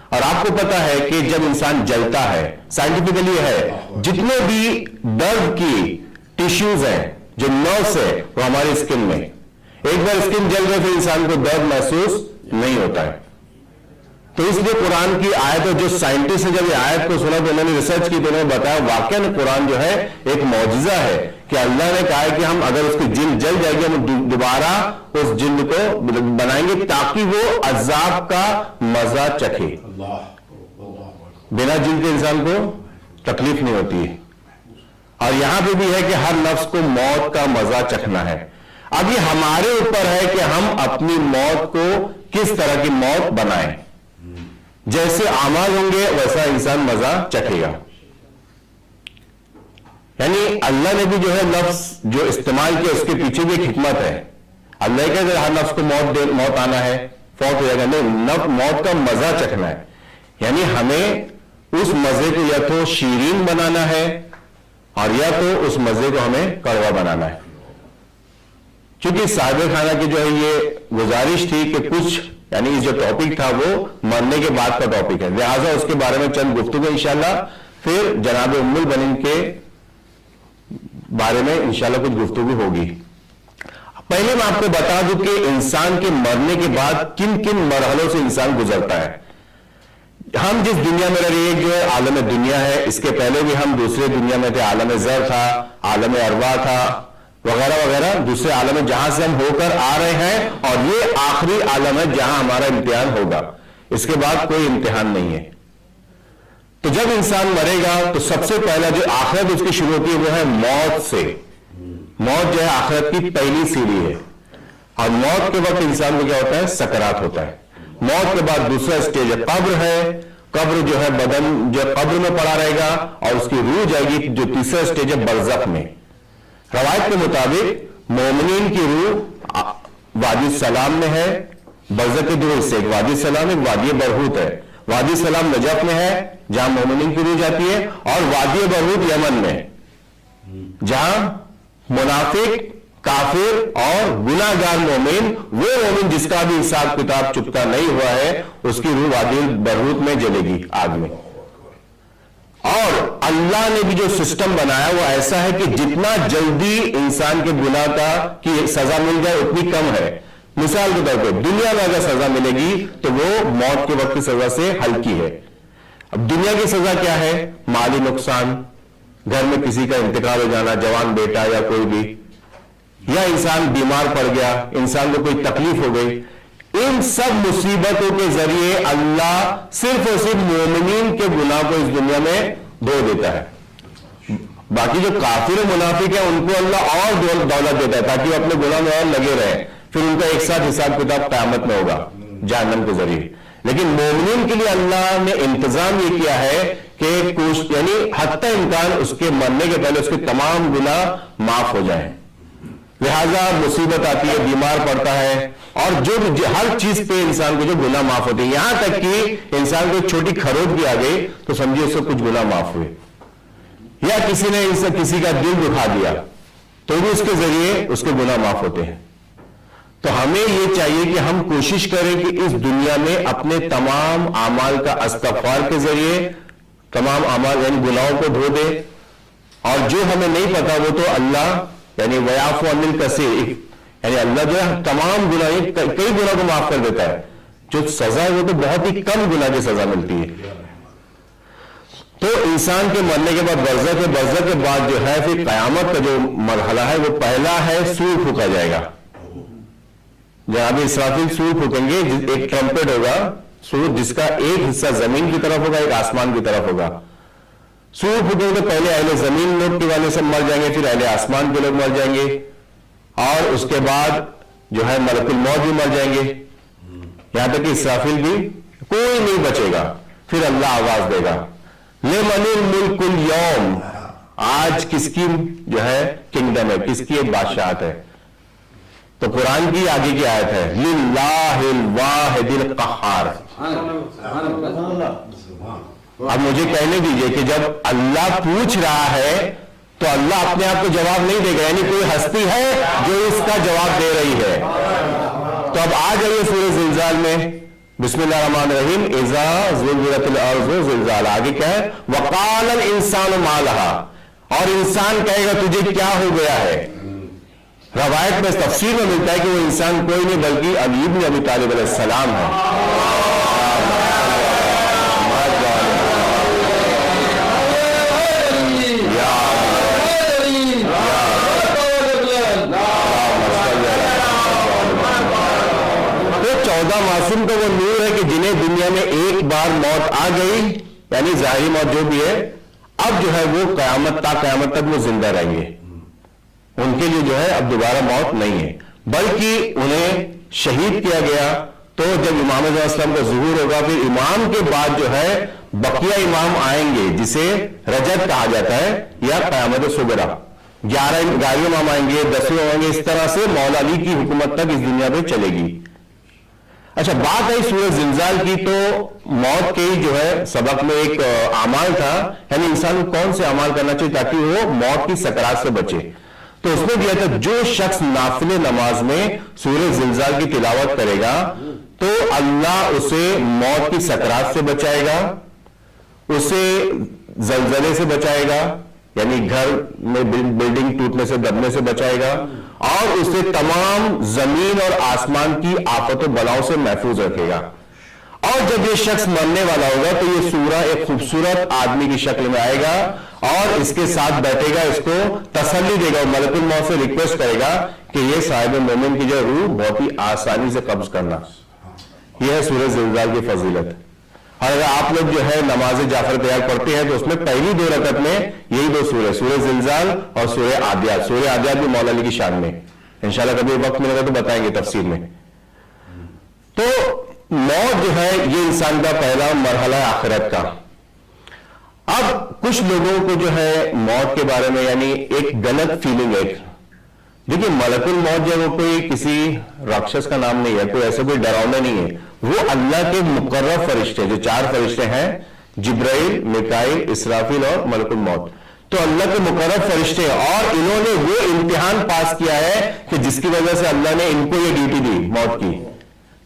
اور آپ کو پتا ہے کہ جب انسان جلتا ہے، سائنٹیفکلی ہے، جتنے بھی درد کی ٹیشوز ہیں، جو نروس ہے، وہ ہماری اسکن میں، ایک بار اسکن جل گئے پھر انسان کو درد محسوس نہیں ہوتا ہے. تو اس لیے قرآن کی آیت، اور جو سائنٹسٹ نے جب یہ آیت کو سنا تو انہوں نے ریسرچ کی تو انہوں نے بتایا واقعاً قرآن جو ہے ایک معجزہ ہے کہ اللہ نے کہا ہے کہ ہم اگر اس کی جلد جل جائے گی ہم دوبارہ اس جلد کو بنائیں گے تاکہ وہ عذاب کا مزہ چکھے. بنا جلد کے انسان کو تکلیف نہیں ہوتی ہے. اور یہاں پہ بھی ہے کہ ہر نفس کو موت کا مزہ چکھنا ہے. اب یہ ہمارے اوپر ہے کہ ہم اپنی موت کو کس طرح کی موت بنائیں. جیسے اعمال ہوں گے ویسا انسان مزہ چکھے گا. یعنی اللہ نے بھی جو ہے لفظ جو استعمال کیا اس کے پیچھے بھی ایک حکمت ہے. اللہ کہ ہر نفس کو موت آنا ہے، فوت ہو جائے گا، نہیں، موت کا مزہ چکھنا ہے. یعنی ہمیں اس مزے کو یا تو شیرین بنانا ہے اور یا تو اس مزے کو ہمیں کڑوا بنانا ہے. چونکہ صاحب خانہ کی جو ہے یہ گزارش تھی کہ کچھ یعنی جو ٹاپک تھا وہ مرنے کے بعد کا ٹاپک ہے، لہٰذا اس کے بارے میں چند گفتگو انشاءاللہ، پھر جناب ام البنین کے بارے میں انشاءاللہ کچھ گفتگو ہوگی. پہلے میں آپ کو بتا دوں کہ انسان کے مرنے کے بعد کن کن مرحلوں سے انسان گزرتا ہے. ہم جس دنیا میں رہ رہے ہیں جو ہے عالم دنیا ہے، اس کے پہلے بھی ہم دوسرے دنیا میں تھے، عالم زر تھا، عالم ارواح تھا، وغیرہ وغیرہ، دوسرے عالم ہے جہاں سے ہم ہو کر آ رہے ہیں، اور یہ آخری عالم ہے جہاں ہمارا امتحان ہوگا. اس کے بعد کوئی امتحان نہیں ہے. تو جب انسان مرے گا تو سب سے پہلا جو آخرت اس کی شروع ہوتی ہے وہ ہے موت سے. موت جو ہے آخرت کی پہلی سیڑھی ہے. اور موت کے وقت انسان کو کیا ہوتا ہے؟ سکرات ہوتا ہے. موت کے بعد دوسرا اسٹیج ہے قبر ہے. قبر جو ہے بدن جو قبر میں پڑا رہے گا اور اس کی روح جائے گی. جو تیسرا اسٹیج ہے برزخ میں. روایت کے مطابق مومنین کی روح وادی السلام میں ہے. برزخ کے دو حصے، ایک وادی السلام، ایک وادی برہوت ہے. وادی السلام نجف میں ہے جہاں مومنین کی روح جاتی ہے، اور وادی برہوت یمن میں جہاں منافق، کافر اور گناہ گار مومن، وہ مومن جس کا بھی حساب کتاب چکتا نہیں ہوا ہے، اس کی روح وادی برہوت میں جلے گی آگ میں. اور اللہ نے بھی جو سسٹم بنایا وہ ایسا ہے کہ جتنا جلدی انسان کے گناہ کی سزا مل جائے اتنی کم ہے. مثال کے طور پہ دنیا میں اگر سزا ملے گی تو وہ موت کے وقت کی سزا سے ہلکی ہے. اب دنیا کی سزا کیا ہے؟ مالی نقصان، گھر میں کسی کا انتقال ہو جانا، جوان بیٹا یا کوئی بھی، یا انسان بیمار پڑ گیا، انسان کو کوئی تکلیف ہو گئی. ان سب مصیبتوں کے ذریعے اللہ صرف اور صرف مومنین کے گناہ کو اس دنیا میں دھو دیتا ہے. باقی جو کافر و منافق ہیں ان کو اللہ اور دولت دیتا ہے تاکہ وہ اپنے گناہ میں اور لگے رہے، پھر ان کا ایک ساتھ حساب کتاب قیامت میں ہوگا جہنم کے ذریعے. لیکن مومنین کے لیے اللہ نے انتظام یہ کیا ہے کہ کچھ یعنی حتی امکان اس کے مرنے کے پہلے اس کے تمام گناہ معاف ہو جائیں. لہذا مصیبت آتی ہے، بیمار پڑتا ہے، اور جو ہر چیز پہ انسان کو جو گناہ معاف ہوتے ہیں. یہاں تک کہ انسان کو چھوٹی کھروٹ بھی آ گئی تو سمجھیے اس سے کچھ گناہ معاف ہوئے، یا کسی نے کسی کا دل دکھا دیا تو بھی اس کے ذریعے اس کے گناہ معاف ہوتے ہیں. تو ہمیں یہ چاہیے کہ ہم کوشش کریں کہ اس دنیا میں اپنے تمام اعمال کا استغفار کے ذریعے تمام اعمال یعنی گناہوں کو دھو دے. اور جو ہمیں نہیں پتا وہ تو اللہ یعنی ویعفو عن الکثیر، یعنی اللہ جو ہے تمام گناہ کئی گناہ کو معاف کر دیتا ہے. جو سزا ہے وہ تو بہت ہی کم گناہ کی سزا ملتی ہے. تو انسان کے مرنے کے بعد برزخ کے بعد جو ہے پھر قیامت کا جو مرحلہ ہے وہ پہلا ہے سور پھونکا جائے گا. جناب اسرافیل سور پھونکیں گے، ایک ٹرمپٹ ہوگا سور جس کا ایک حصہ زمین کی طرف ہوگا، ایک آسمان کی طرف ہوگا. سور پھٹے تو پہلے اہل زمین لوگ کے والے سے مر جائیں گے، پھر اہل آسمان کے لوگ مر جائیں گے، اور اس کے بعد جو ہے ملک الموت بھی مر جائیں گے، یہاں تک کہ اسرافیل بھی، کوئی نہیں بچے گا. پھر اللہ آواز دے گا لمن الملک اليوم، آج کس کی جو ہے کنگڈم ہے، کس کی بادشاہت ہے. تو قرآن کی آگے کی آیت ہے للہ الواحد القہار. اب مجھے کہنے دیجئے کہ جب اللہ پوچھ رہا ہے تو اللہ اپنے آپ کو جواب نہیں دے گا، یعنی کوئی ہستی ہے جو اس کا جواب دے رہی ہے. تو اب آ جائیے سورہ زلزال میں، بسم اللہ الرحمن الرحیم، اذا زلزلت الارض زلزالہا. آگے کیا ہے؟ وقال الانسان ما لہا، اور انسان کہے گا تجھے کیا ہو گیا ہے. روایت میں تفسیر میں ملتا ہے کہ وہ انسان کوئی نہیں بلکہ علی بن ابی طالب علیہ السلام ہے. تو 14 معصوم کا وہ نور ہے کہ جنہیں دنیا میں ایک بار موت آ گئی، یعنی ظاہری موت جو بھی ہے، اب جو ہے وہ قیامت تا قیامت تک وہ زندہ رہیں گے. ان کے لیے جو ہے اب دوبارہ موت نہیں ہے، بلکہ انہیں شہید کیا گیا. تو جب امام صلی اللہ علیہ وسلم کا ظہور ہوگا، پھر امام کے بعد جو ہے بقیہ امام آئیں گے جسے رجب کہا جاتا ہے یا قیامت صغریٰ. 11 امام آئیں گے، 10 آئیں گے، اس طرح سے مولا علی کی حکومت تک اس دنیا پہ چلے گی. اچھا، بات آئی سورہ زلزال کی، تو موت کے ہی جو ہے سبق میں ایک اعمال تھا، یعنی انسان کو کون سے اعمال کرنا چاہیے تاکہ وہ موت کی سکرات سے بچے. تو اس میں دیا تھا جو شخص نافل نماز میں سورہ زلزال کی تلاوت کرے گا تو اللہ اسے موت کی سکرات سے بچائے گا، اسے زلزلے سے بچائے گا، یعنی گھر میں بلڈنگ ٹوٹنے سے دبنے سے بچائے گا، اور اسے تمام زمین اور آسمان کی آفت و بلاؤں سے محفوظ رکھے گا. اور جب یہ شخص مرنے والا ہوگا تو یہ سورہ ایک خوبصورت آدمی کی شکل میں آئے گا اور اس کے ساتھ بیٹھے گا، اس کو تسلی دے گا، ملک الموت سے ریکویسٹ کرے گا کہ یہ صاحب مومن کی جو روح بہت ہی آسانی سے قبض کرنا. یہ ہے سورہ زلزال کی فضیلت. اور اگر آپ لوگ جو ہے نماز جعفر تیار پڑھتے ہیں تو اس میں پہلی 2 رکعت میں یہی 2 سورہ، سورہ زلزال اور سورہ عادیات. سورہ عادیات بھی مولا علی کی شان میں، انشاءاللہ کبھی وقت ملے گا تو بتائیں گے تفسیر میں. تو موت جو ہے یہ انسان کا پہلا مرحلہ ہے آخرت کا. اب کچھ لوگوں کو جو ہے موت کے بارے میں یعنی ایک غلط فیلنگ ہے. دیکھیے ملک الموت جو ہے وہ کوئی کسی راکشس کا نام نہیں ہے، کوئی ایسا کوئی ڈراؤنا نہیں ہے، وہ اللہ کے مقرر فرشتے، جو 4 فرشتے ہیں، جبرائیل، میکائیل، اسرافیل اور ملک الموت. تو اللہ کے مقرر فرشتے، اور انہوں نے وہ امتحان پاس کیا ہے کہ جس کی وجہ سے اللہ نے ان کو یہ ڈیوٹی دی موت کی.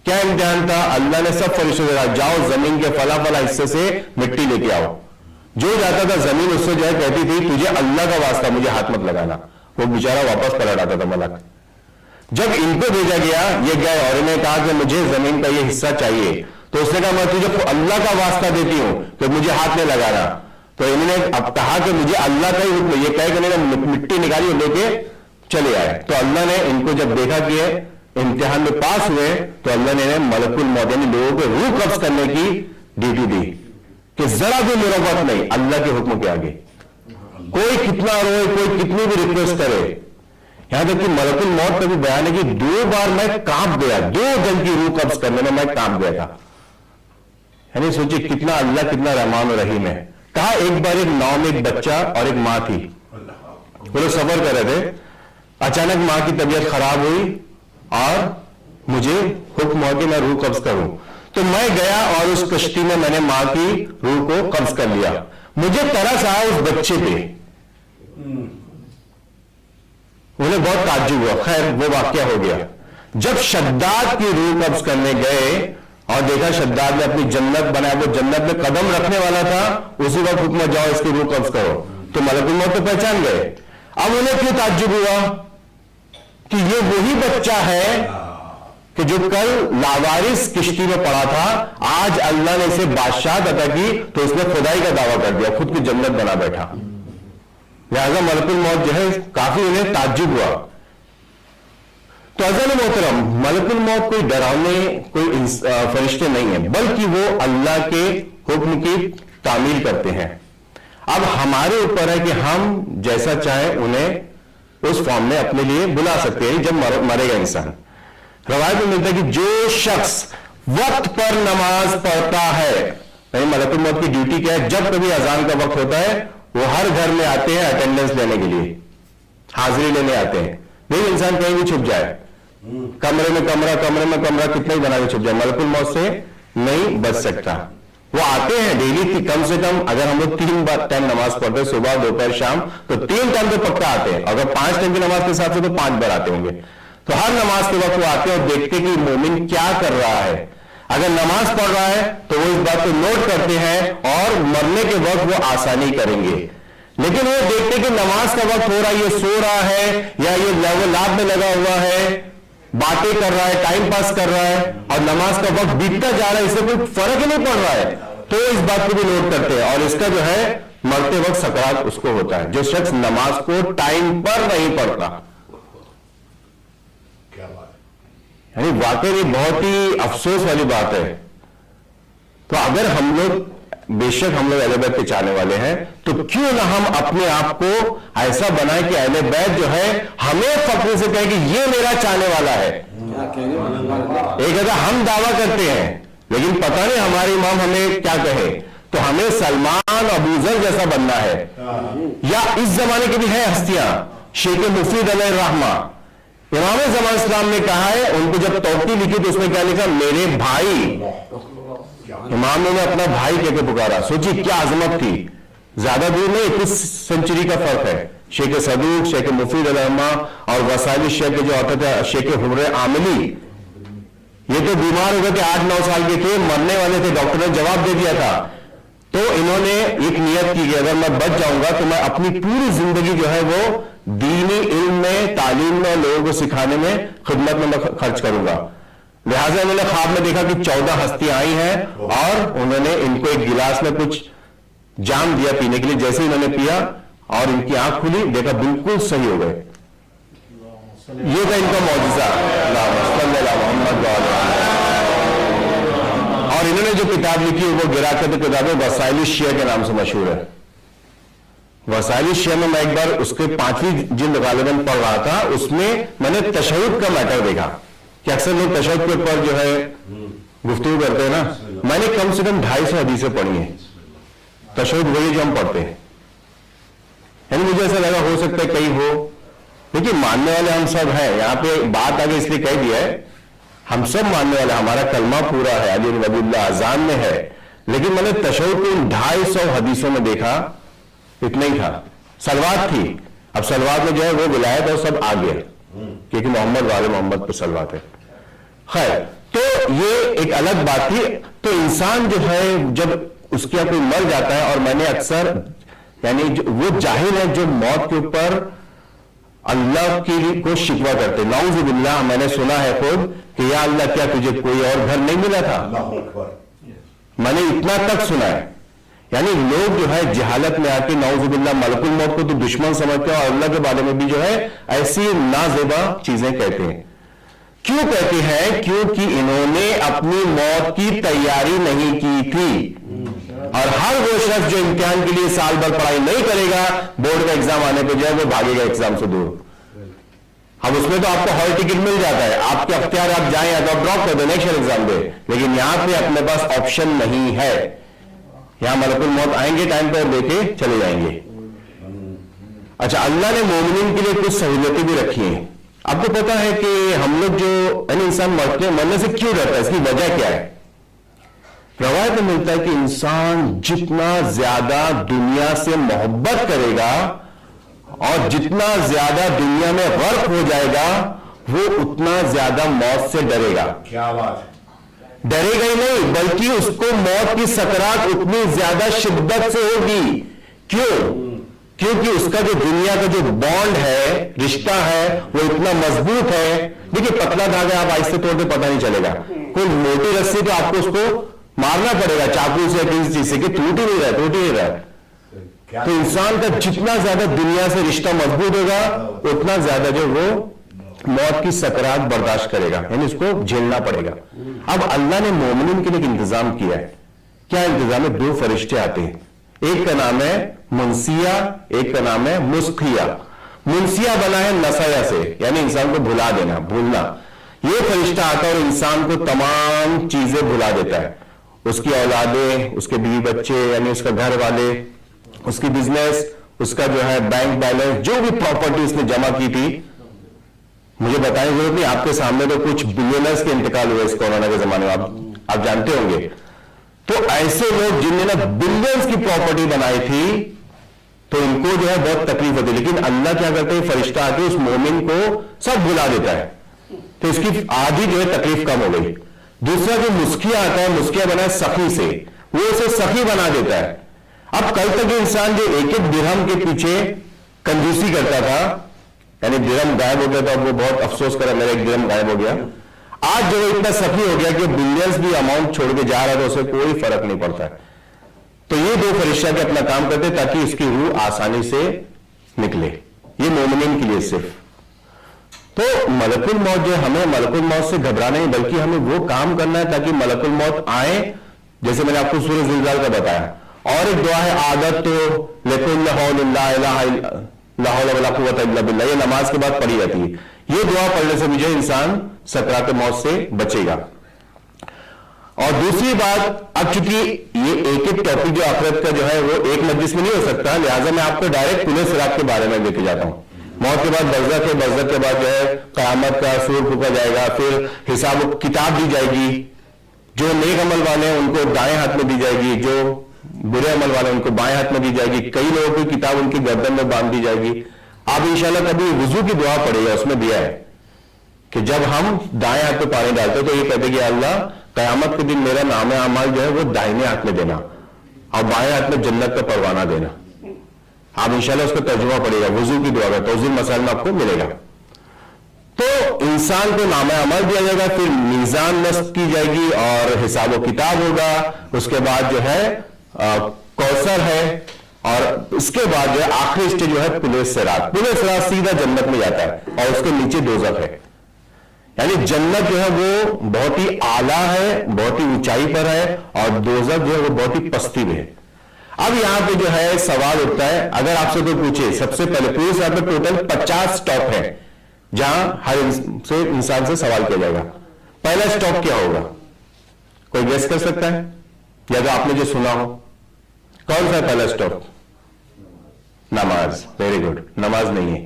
کیا امتحان تھا؟ اللہ نے سب فرشتوں سے کہا جاؤ زمین کے فلاں فلاں حصے سے مٹی لے کے آؤ. جو جاتا تھا زمین اس سے جو ہے کہتی تھی تجھے اللہ کا واسطہ مجھے ہاتھ مت لگانا. وہ بیچارہ واپس پلٹ آتا تھا ملک. جب ان کو بھیجا گیا، یہ گئے اور انہیں کہا کہ مجھے زمین کا یہ حصہ چاہیے، تو اس نے کہا میں تجھے اللہ کا واسطہ دیتی ہوں کہ مجھے ہاتھ نہیں لگانا. تو انہوں نے اب کہا کہ مجھے اللہ کا ہی حکم، یہ کہہ کہ مٹی نکالی اور لے کے چلے آئے. تو اللہ نے ان کو جب دیکھا کہ امتحان میں پاس ہوئے تو اللہ نے ملک الموت یعنی لوگوں کو روح قبض کرنے کی ڈیوٹی دی کہ ذرا بھی مروت نہیں اللہ کے حکم کے آگے. کوئی کتنا روئے، کوئی کتنی بھی ریکویسٹ کرے، یہاں تک کہ ملک الموت کا بھی بیان ہے کہ 2 بار میں کانپ گیا، 2 جن کی روح قبض کرنے میں میں کانپ گیا تھا. یعنی سوچیے کتنا اللہ کتنا رحمان و رحیم ہے. کہا ایک بار ایک ناؤ میں ایک بچہ اور ایک ماں تھی، وہ لوگ سفر کر رہے تھے. اچانک ماں کی طبیعت خراب ہوئی اور مجھے حکم ہوا کہ میں روح قبض کروں. تو میں گیا اور اس کشتی میں نے ماں کی روح کو قبض کر لیا. مجھے ترس آیا اس بچے پہ، انہیں بہت تعجب ہوا. خیر وہ واقعہ ہو گیا. جب شداد کی روح قبض کرنے گئے اور دیکھا شداد نے اپنی جنت بنایا، وہ جنت میں قدم رکھنے والا تھا، اسی وقت حکم جاؤ اس کی روح قبض کرو. تو ملک الموت تو پہچان گئے. اب انہیں کیوں تعجب ہوا کہ یہ وہی بچہ ہے کہ جو کل لاوارث کشتی میں پڑا تھا، آج اللہ نے اسے بادشاہت عطا کی تو اس نے خدائی کا دعویٰ کر دیا، خود کی جنت بنا بیٹھا. لہذا ملک الموت جو ہے کافی انہیں تعجب ہوا. تو عزیزان محترم، ملک الموت کوئی ڈرانے کوئی فرشتے نہیں ہیں، بلکہ وہ اللہ کے حکم کی تعمیل کرتے ہیں. اب ہمارے اوپر ہے کہ ہم جیسا چاہیں انہیں اس فارم میں اپنے لیے بلا سکتے ہیں جب مرے گا انسان. روایت میں ملتا ہے کہ جو شخص وقت پر نماز پڑھتا ہے، یعنی ملک الموت کی ڈیوٹی کیا ہے، جب کبھی اذان کا وقت ہوتا ہے وہ ہر گھر میں آتے ہیں اٹینڈنس لینے کے لیے، حاضری لینے آتے ہیں. نہیں انسان کہیں بھی چھپ جائے، کمرے میں کمرہ کتنا ہی بنا کے چھپ جائے، ملک الموت سے نہیں بچ سکتا. وہ آتے ہیں ڈیلی کی، کم سے کم اگر ہم لوگ 3 ٹائم نماز پڑھتے ہیں، صبح دوپہر شام، تو 3 ٹائم تو پکا آتے ہیں. اگر 5 ٹائم کی نماز کے حساب سے تو 5 بار آتے ہوں گے. تو ہر نماز کے وقت وہ آتے ہیں اور دیکھتے کہ مومن کیا کر رہا ہے. اگر نماز پڑھ رہا ہے تو وہ اس بات کو نوٹ کرتے ہیں اور مرنے کے وقت وہ آسانی کریں گے. لیکن وہ دیکھتے کہ نماز کا وقت ہو رہا ہے، یہ سو رہا ہے یا یہ لاب میں لگا ہوا ہے، باتیں کر رہا ہے، ٹائم پاس کر رہا ہے، اور نماز کا وقت بیتتا جا رہا ہے، اس سے کوئی فرق ہی نہیں پڑ رہا ہے، تو اس بات کو بھی نوٹ کرتے ہیں. اور اس کا جو ہے مرتے وقت سکرات اس کو ہوتا ہے، جو شخص نماز کو ٹائم پر نہیں پڑھتا. یعنی واقعی بہت ہی افسوس والی بات ہے. تو اگر ہم لوگ بے شک ہم لوگ اہل بیت کے چاہنے والے ہیں تو کیوں نہ ہم اپنے آپ کو ایسا بنائیں کہ اہل بیت جو ہے ہمیں فخر سے کہیں کہ یہ میرا چاہنے والا ہے. ایک اگر ہم دعویٰ کرتے ہیں لیکن پتہ نہیں ہمارے امام ہمیں کیا کہے، تو ہمیں سلمان ابو ذر جیسا بننا ہے. یا اس زمانے کے بھی ہیں ہستیاں، شیخ مفید علیہ الرحمہ، امام زمان اسلام نے کہا ہے، ان کو جب توقی لکھی تو اس میں کیا لکھا، میرے بھائی. امام نے اپنا بھائی کہہ کے پکارا. سوچی کیا عظمت تھی. زیادہ دور نہیں، 21 سنچری کا فرق ہے. شیخ صدوق، شیخ مفید علیہ الرحمہ اور وسائل شیخ جو ہوتا تھا شیخ حمر عاملی، یہ تو بیمار ہو گئے تھے، 8-9 سال کے تھے، مرنے والے تھے، ڈاکٹر نے جواب دے دیا تھا. تو انہوں نے ایک نیت کی کہ اگر میں بچ جاؤں گا تو میں اپنی پوری زندگی جو ہے وہ دینی علم میں، تعلیم میں، لوگوں کو سکھانے میں، خدمت میں خرچ کروں گا. لہٰذا انہوں نے خواب میں دیکھا کہ 14 ہستیاں آئی ہیں اور انہوں نے ان کو ایک گلاس میں کچھ جام دیا پینے کے لیے. جیسے ہی انہوں نے پیا اور ان کی آنکھ کھلی، دیکھا بالکل صحیح ہو گئے. یہ تھا ان کا معجزہ. محمد. اور انہوں نے جو کتاب لکھی وہ گرا کر کتاب وسائل الشیعہ کے نام سے مشہور ہے. وسائل الشیعہ میں ایک بار اس کے 5ویں جلد غالباً پڑھ رہا تھا، اس میں میں نے تشہد کا میٹر دیکھا کہ اکثر لوگ تشہد کے اوپر جو ہے گفتگو کرتے ہیں نا. میں نے کم سے کم 250 حدیثیں پڑھی ہیں. تشہد وہی جو ہم پڑھتے ہیں، یعنی مجھے ایسا لگا ہو سکتا ہے کہیں ہو، لیکن ماننے والے ہم سب ہیں. یہاں پہ بات آگے اس لیے کہہ دیا ہے، ہم سب ماننے والے، ہمارا کلمہ پورا ہے، علی ولی اللہ اذان میں ہے، لیکن میں نے تشہد کو 250 حدیثوں میں دیکھا، اتنا ہی تھا. سلوات تھی، اب سلوات میں جو ہے وہ ولایت اور سب آ گیا کیونکہ محمد والے محمد پہ سلوات ہے. خیر، تو یہ ایک الگ بات تھی. تو انسان جو ہے جب اس کے کوئی مر جاتا ہے، اور میں نے اکثر یعنی وہ جاہل ہے جو موت کے اوپر اللہ کی کو شکوہ کرتے، نعوذ باللہ. میں نے سنا ہے خود کہ یا اللہ کیا تجھے کوئی اور گھر نہیں ملا تھا. میں نے اتنا تک سنا ہے. یعنی لوگ جو ہے جہالت میں آ کے نعوذ باللہ ملک الموت کو تو دشمن سمجھتے ہیں اور اللہ کے بارے میں بھی جو ہے ایسی نازیبا چیزیں کہتے ہیں. کیوں کہتے ہیں؟ کیونکہ انہوں نے اپنی موت کی تیاری نہیں کی تھی. اور ہر وہ شخص جو امتحان کے لیے سال بھر پڑھائی نہیں کرے گا، بورڈ کا ایگزام آنے پہ جو ہے وہ بھاگے گا ایگزام سے دور. اب اس میں تو آپ کو ہال ٹکٹ مل جاتا ہے، آپ کے اختیار، آپ جائیں یا تو آپ ڈراپ کر دیں، نیکسٹ ایگزام دے. لیکن یہاں پہ اپنے پاس آپشن نہیں ہے. یہاں ملک الموت آئیں گے ٹائم پر، لے کے چلے جائیں گے. اچھا، اللہ نے مومنین کے لیے کچھ سہولتیں بھی رکھی ہیں. آپ کو پتا ہے کہ ہم لوگ جو یعنی انسان مرنے سے کیوں ڈرتا ہے، اس کی وجہ کیا ہے؟ روایت میں ملتا ہے کہ انسان جتنا زیادہ دنیا سے محبت کرے گا اور جتنا زیادہ دنیا میں غرق ہو جائے گا، وہ اتنا زیادہ موت سے ڈرے گا. کیا بات! ڈرے گا ہی نہیں بلکہ اس کو موت کی سکرات اتنی زیادہ شدت سے ہوگی. کیوں؟ کیونکہ اس کا جو دنیا کا جو بانڈ ہے، رشتہ ہے، وہ اتنا مضبوط ہے. دیکھیے پتلا دھاگا آپ آہستہ طور پہ پتہ نہیں چلے گا. کوئی موٹی رسی تو آپ کو اس کو مارنا پڑے گا چاقو سے یا کسی چیز سے کہ ٹوٹ ہی نہیں رہا. تو انسان کا جتنا زیادہ دنیا سے رشتہ مضبوط ہوگا اتنا زیادہ جو وہ موت کی سکرات برداشت کرے گا، یعنی اس کو جھیلنا پڑے گا. اب اللہ نے مومنین کے لیے ایک انتظام کیا ہے. کیا انتظام ہے؟ 2 فرشتے آتے ہیں. ایک کا نام ہے منسیہ، ایک کا نام ہے مسخیہ. منسیہ بنا ہے نسیہ سے، یعنی انسان کو بھلا دینا، بھولنا. یہ فرشتہ آتا ہے اور انسان کو تمام چیزیں بھلا دیتا ہے، اس کی اولادیں، اس کے بیوی بچے یعنی اس کا گھر والے، اس کی بزنس، اس کا جو ہے بینک بیلنس، جو بھی پراپرٹی اس نے جمع کی تھی. مجھے بتانے کی ضرورت نہیں، آپ کے سامنے تو کچھ بلینرز کے انتقال ہوئے اس کورونا کے زمانے میں، آپ جانتے ہوں گے. تو ایسے لوگ جن نے نا بلینز کی پراپرٹی بنائی تھی تو ان کو جو ہے بہت تکلیف ہوتی، لیکن اللہ کیا کرتے ہیں، فرشتہ آ کے اس مومن کو سب بھلا دیتا ہے، تو اس کی آدھی جو ہے تکلیف کم ہو گئی. دوسرا جو مسکیہ آتا ہے، مسکیہ بنا ہے سخی سے، وہ اسے سخی بنا دیتا ہے. اب کل تک انسان جو ایک ایک درہم کے پیچھے کنجوسی کرتا تھا، یعنی درہم غائب ہو گیا تھا، وہ بہت افسوس کرا میرا ایک درہم غائب ہو گیا. آج جو اتنا سخی ہو گیا کہ بلینز بھی اماؤنٹ چھوڑ کے جا رہا تھا، اسے کوئی فرق نہیں پڑتا ہے. تو یہ دو فرشتہ کے اپنا کام کرتے تاکہ اس کی روح آسانی سے نکلے. یہ مومنین کے لیے صرف. تو ملک الموت جو ہمیں ملک الموت سے گھبرانا نہیں، بلکہ ہمیں وہ کام کرنا ہے تاکہ ملک الموت آئے، جیسے میں نے آپ کو سورہ زلزال کا بتایا. اور ایک دعا ہے عادت تو لکل حول لا حول ولا قوت الا باللہ، یہ نماز کے بعد پڑھی جاتی ہے. یہ دعا پڑھنے سے مجھے انسان سکرات موت سے بچے گا. اور دوسری بات، اب چونکہ یہ ایک ایک ٹاپک جو آخرت کا جو ہے وہ ایک مجلس میں نہیں ہو سکتا، لہٰذا میں آپ کو ڈائریکٹ پورے صراط کے بارے میں لے کے جاتا ہوں. موت کے بعد برزخ ہے، برزخ کے بعد جو ہے قیامت کا سور پھونکا جائے گا، پھر حساب و کتاب دی جائے گی. جو نیک عمل والے ہیں ان کو دائیں ہاتھ میں دی جائے گی، جو برے عمل والے ہیں ان کو بائیں ہاتھ میں دی جائے گی. کئی لوگوں کی کتاب ان کی گردن میں باندھ دی جائے گی. آپ انشاءاللہ کبھی وضو کی دعا پڑھے گا، اس میں دیا ہے کہ جب ہم دائیں ہاتھ پہ پانی ڈالتے تو یہ کہتے کہ اللہ قیامت کے دن میرا نام اعمال جو ہے وہ دائیں ہاتھ میں دینا اور بائیں ہاتھ میں جنت کا پروانہ دینا. آپ انشاءاللہ اس کا ترجمہ پڑھے گا وضو کی دعا کا، توضیح مسائل میں آپ کو ملے گا. تو انسان کو نام اعمال دیا جائے گا، پھر میزان نصب کی جائے گی اور حساب و کتاب ہوگا. اس کے بعد جو ہے کوثر ہے، اور اس کے بعد جو ہے آخری اسٹیج جو ہے پلے صراط. پلے صراط سیدھا جنت میں جاتا ہے اور اس کے نیچے دوزخ ہے. یعنی جنت جو ہے وہ بہت ہی اعلیٰ ہے، بہت ہی اونچائی پر ہے، اور دوزخ جو ہے وہ بہت ہی پستی میں ہے. اب یہاں پہ جو ہے سوال اٹھتا ہے، اگر آپ سے کوئی پوچھے، سب سے پہلے پورے صراط میں ٹوٹل 50 سٹاپ ہے جہاں ہر انسان سے سوال کیا جائے گا. پہلا سٹاپ کیا ہوگا؟ کوئی گیس کر سکتا ہے؟ یا جو آپ نے جو سنا ہو، کون سا پہلا سٹاپ؟ نماز. ویری گڈ، نماز نہیں ہے.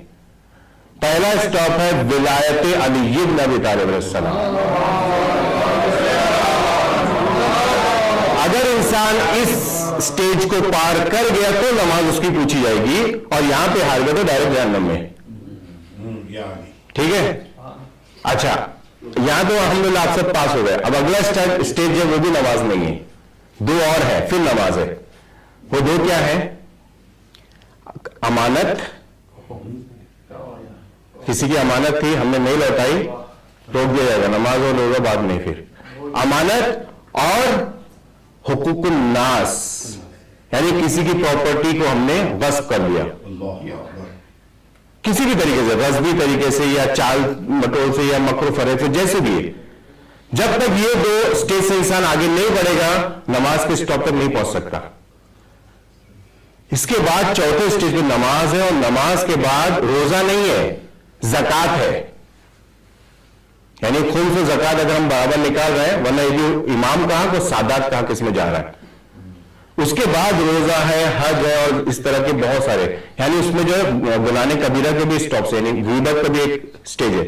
پہلا سٹاپ ہے ولایت علی بن ابی طالب علیہ السلام. اگر انسان اس سٹیج کو پار کر گیا تو نماز اس کی پوچھی جائے گی، اور یہاں پہ ہار گیا تو ڈائریکٹ جہنم میں. ٹھیک ہے؟ اچھا، یہاں تو الحمدللہ آپ سب پاس ہو گئے. اب اگلا سٹیج ہے وہ بھی نماز نہیں ہے، دو اور ہے پھر نماز ہے. وہ دو کیا ہے؟ امانت. کسی کی امانت تھی، ہم نے نہیں لوٹائی، روک دیا جائے گا، نماز اور ہوگا بعد میں. پھر امانت اور حقوق الناس، یعنی کسی کی پراپرٹی کو ہم نے غصب کر لیا کسی بھی طریقے سے، غصبی طریقے سے یا چال مٹول سے یا مکر و فریب سے، جیسے بھی ہے. جب تک یہ دو سٹیج سے انسان آگے نہیں بڑھے گا، نماز کے سٹاپ تک نہیں پہنچ سکتا. اس کے بعد چوتھے سٹیج پہ نماز ہے، اور نماز کے بعد روزہ نہیں ہے، زکات ہے. یعنی خمس و زکات اگر ہم برابر نکال رہے ہیں، ورنہ یہ جو امام کہاں کو سادات کہاں کس میں جا رہا ہے. اس کے بعد روزہ ہے، حج ہے، اور اس طرح کے بہت سارے، یعنی اس میں جو ہے گناہ کبیرہ کے بھی سٹاپس، یعنی غیبت کا بھی ایک سٹیج ہے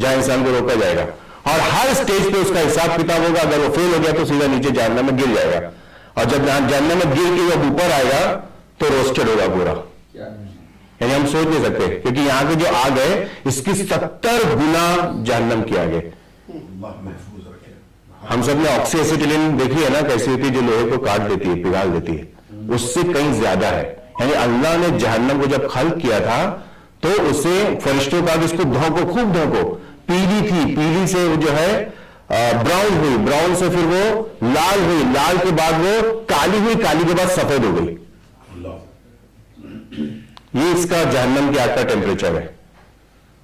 جہاں انسان کو روکا جائے گا. اور ہر سٹیج پہ اس کا حساب کتاب ہوگا. اگر وہ فیل ہو گیا تو سیدھا نیچے جہنم میں گر جائے گا، اور جب جہنم میں گر کے جب اوپر آئے گا تو روسٹڈ ہوگا پورا. یعنی ہم سوچ نہیں سکتے، کیونکہ یہاں کے جو آگ ہے اس کی 70 گنا جہنم کی آگ ہے. ہم سب نے آکسی ایسیٹیلین دیکھی ہے نا، کیسی ہوتی ہے، جو لوہے کو کاٹ دیتی ہے، پگھال دیتی ہے، اس سے کہیں زیادہ ہے. یعنی اللہ نے جہنم کو جب خلق کیا تھا تو اسے فرشتوں کا اس کو دھوکو، خوب دھوکو. پیلی تھی، پیلی سے وہ جو ہے براؤن ہوئی، براؤن سے پھر وہ لال ہوئی، لال کے بعد وہ کالی ہوئی، کالی کے بعد سفید ہو گئی. یہ اس کا جہنم کے آگ کا ٹیمپریچر ہے.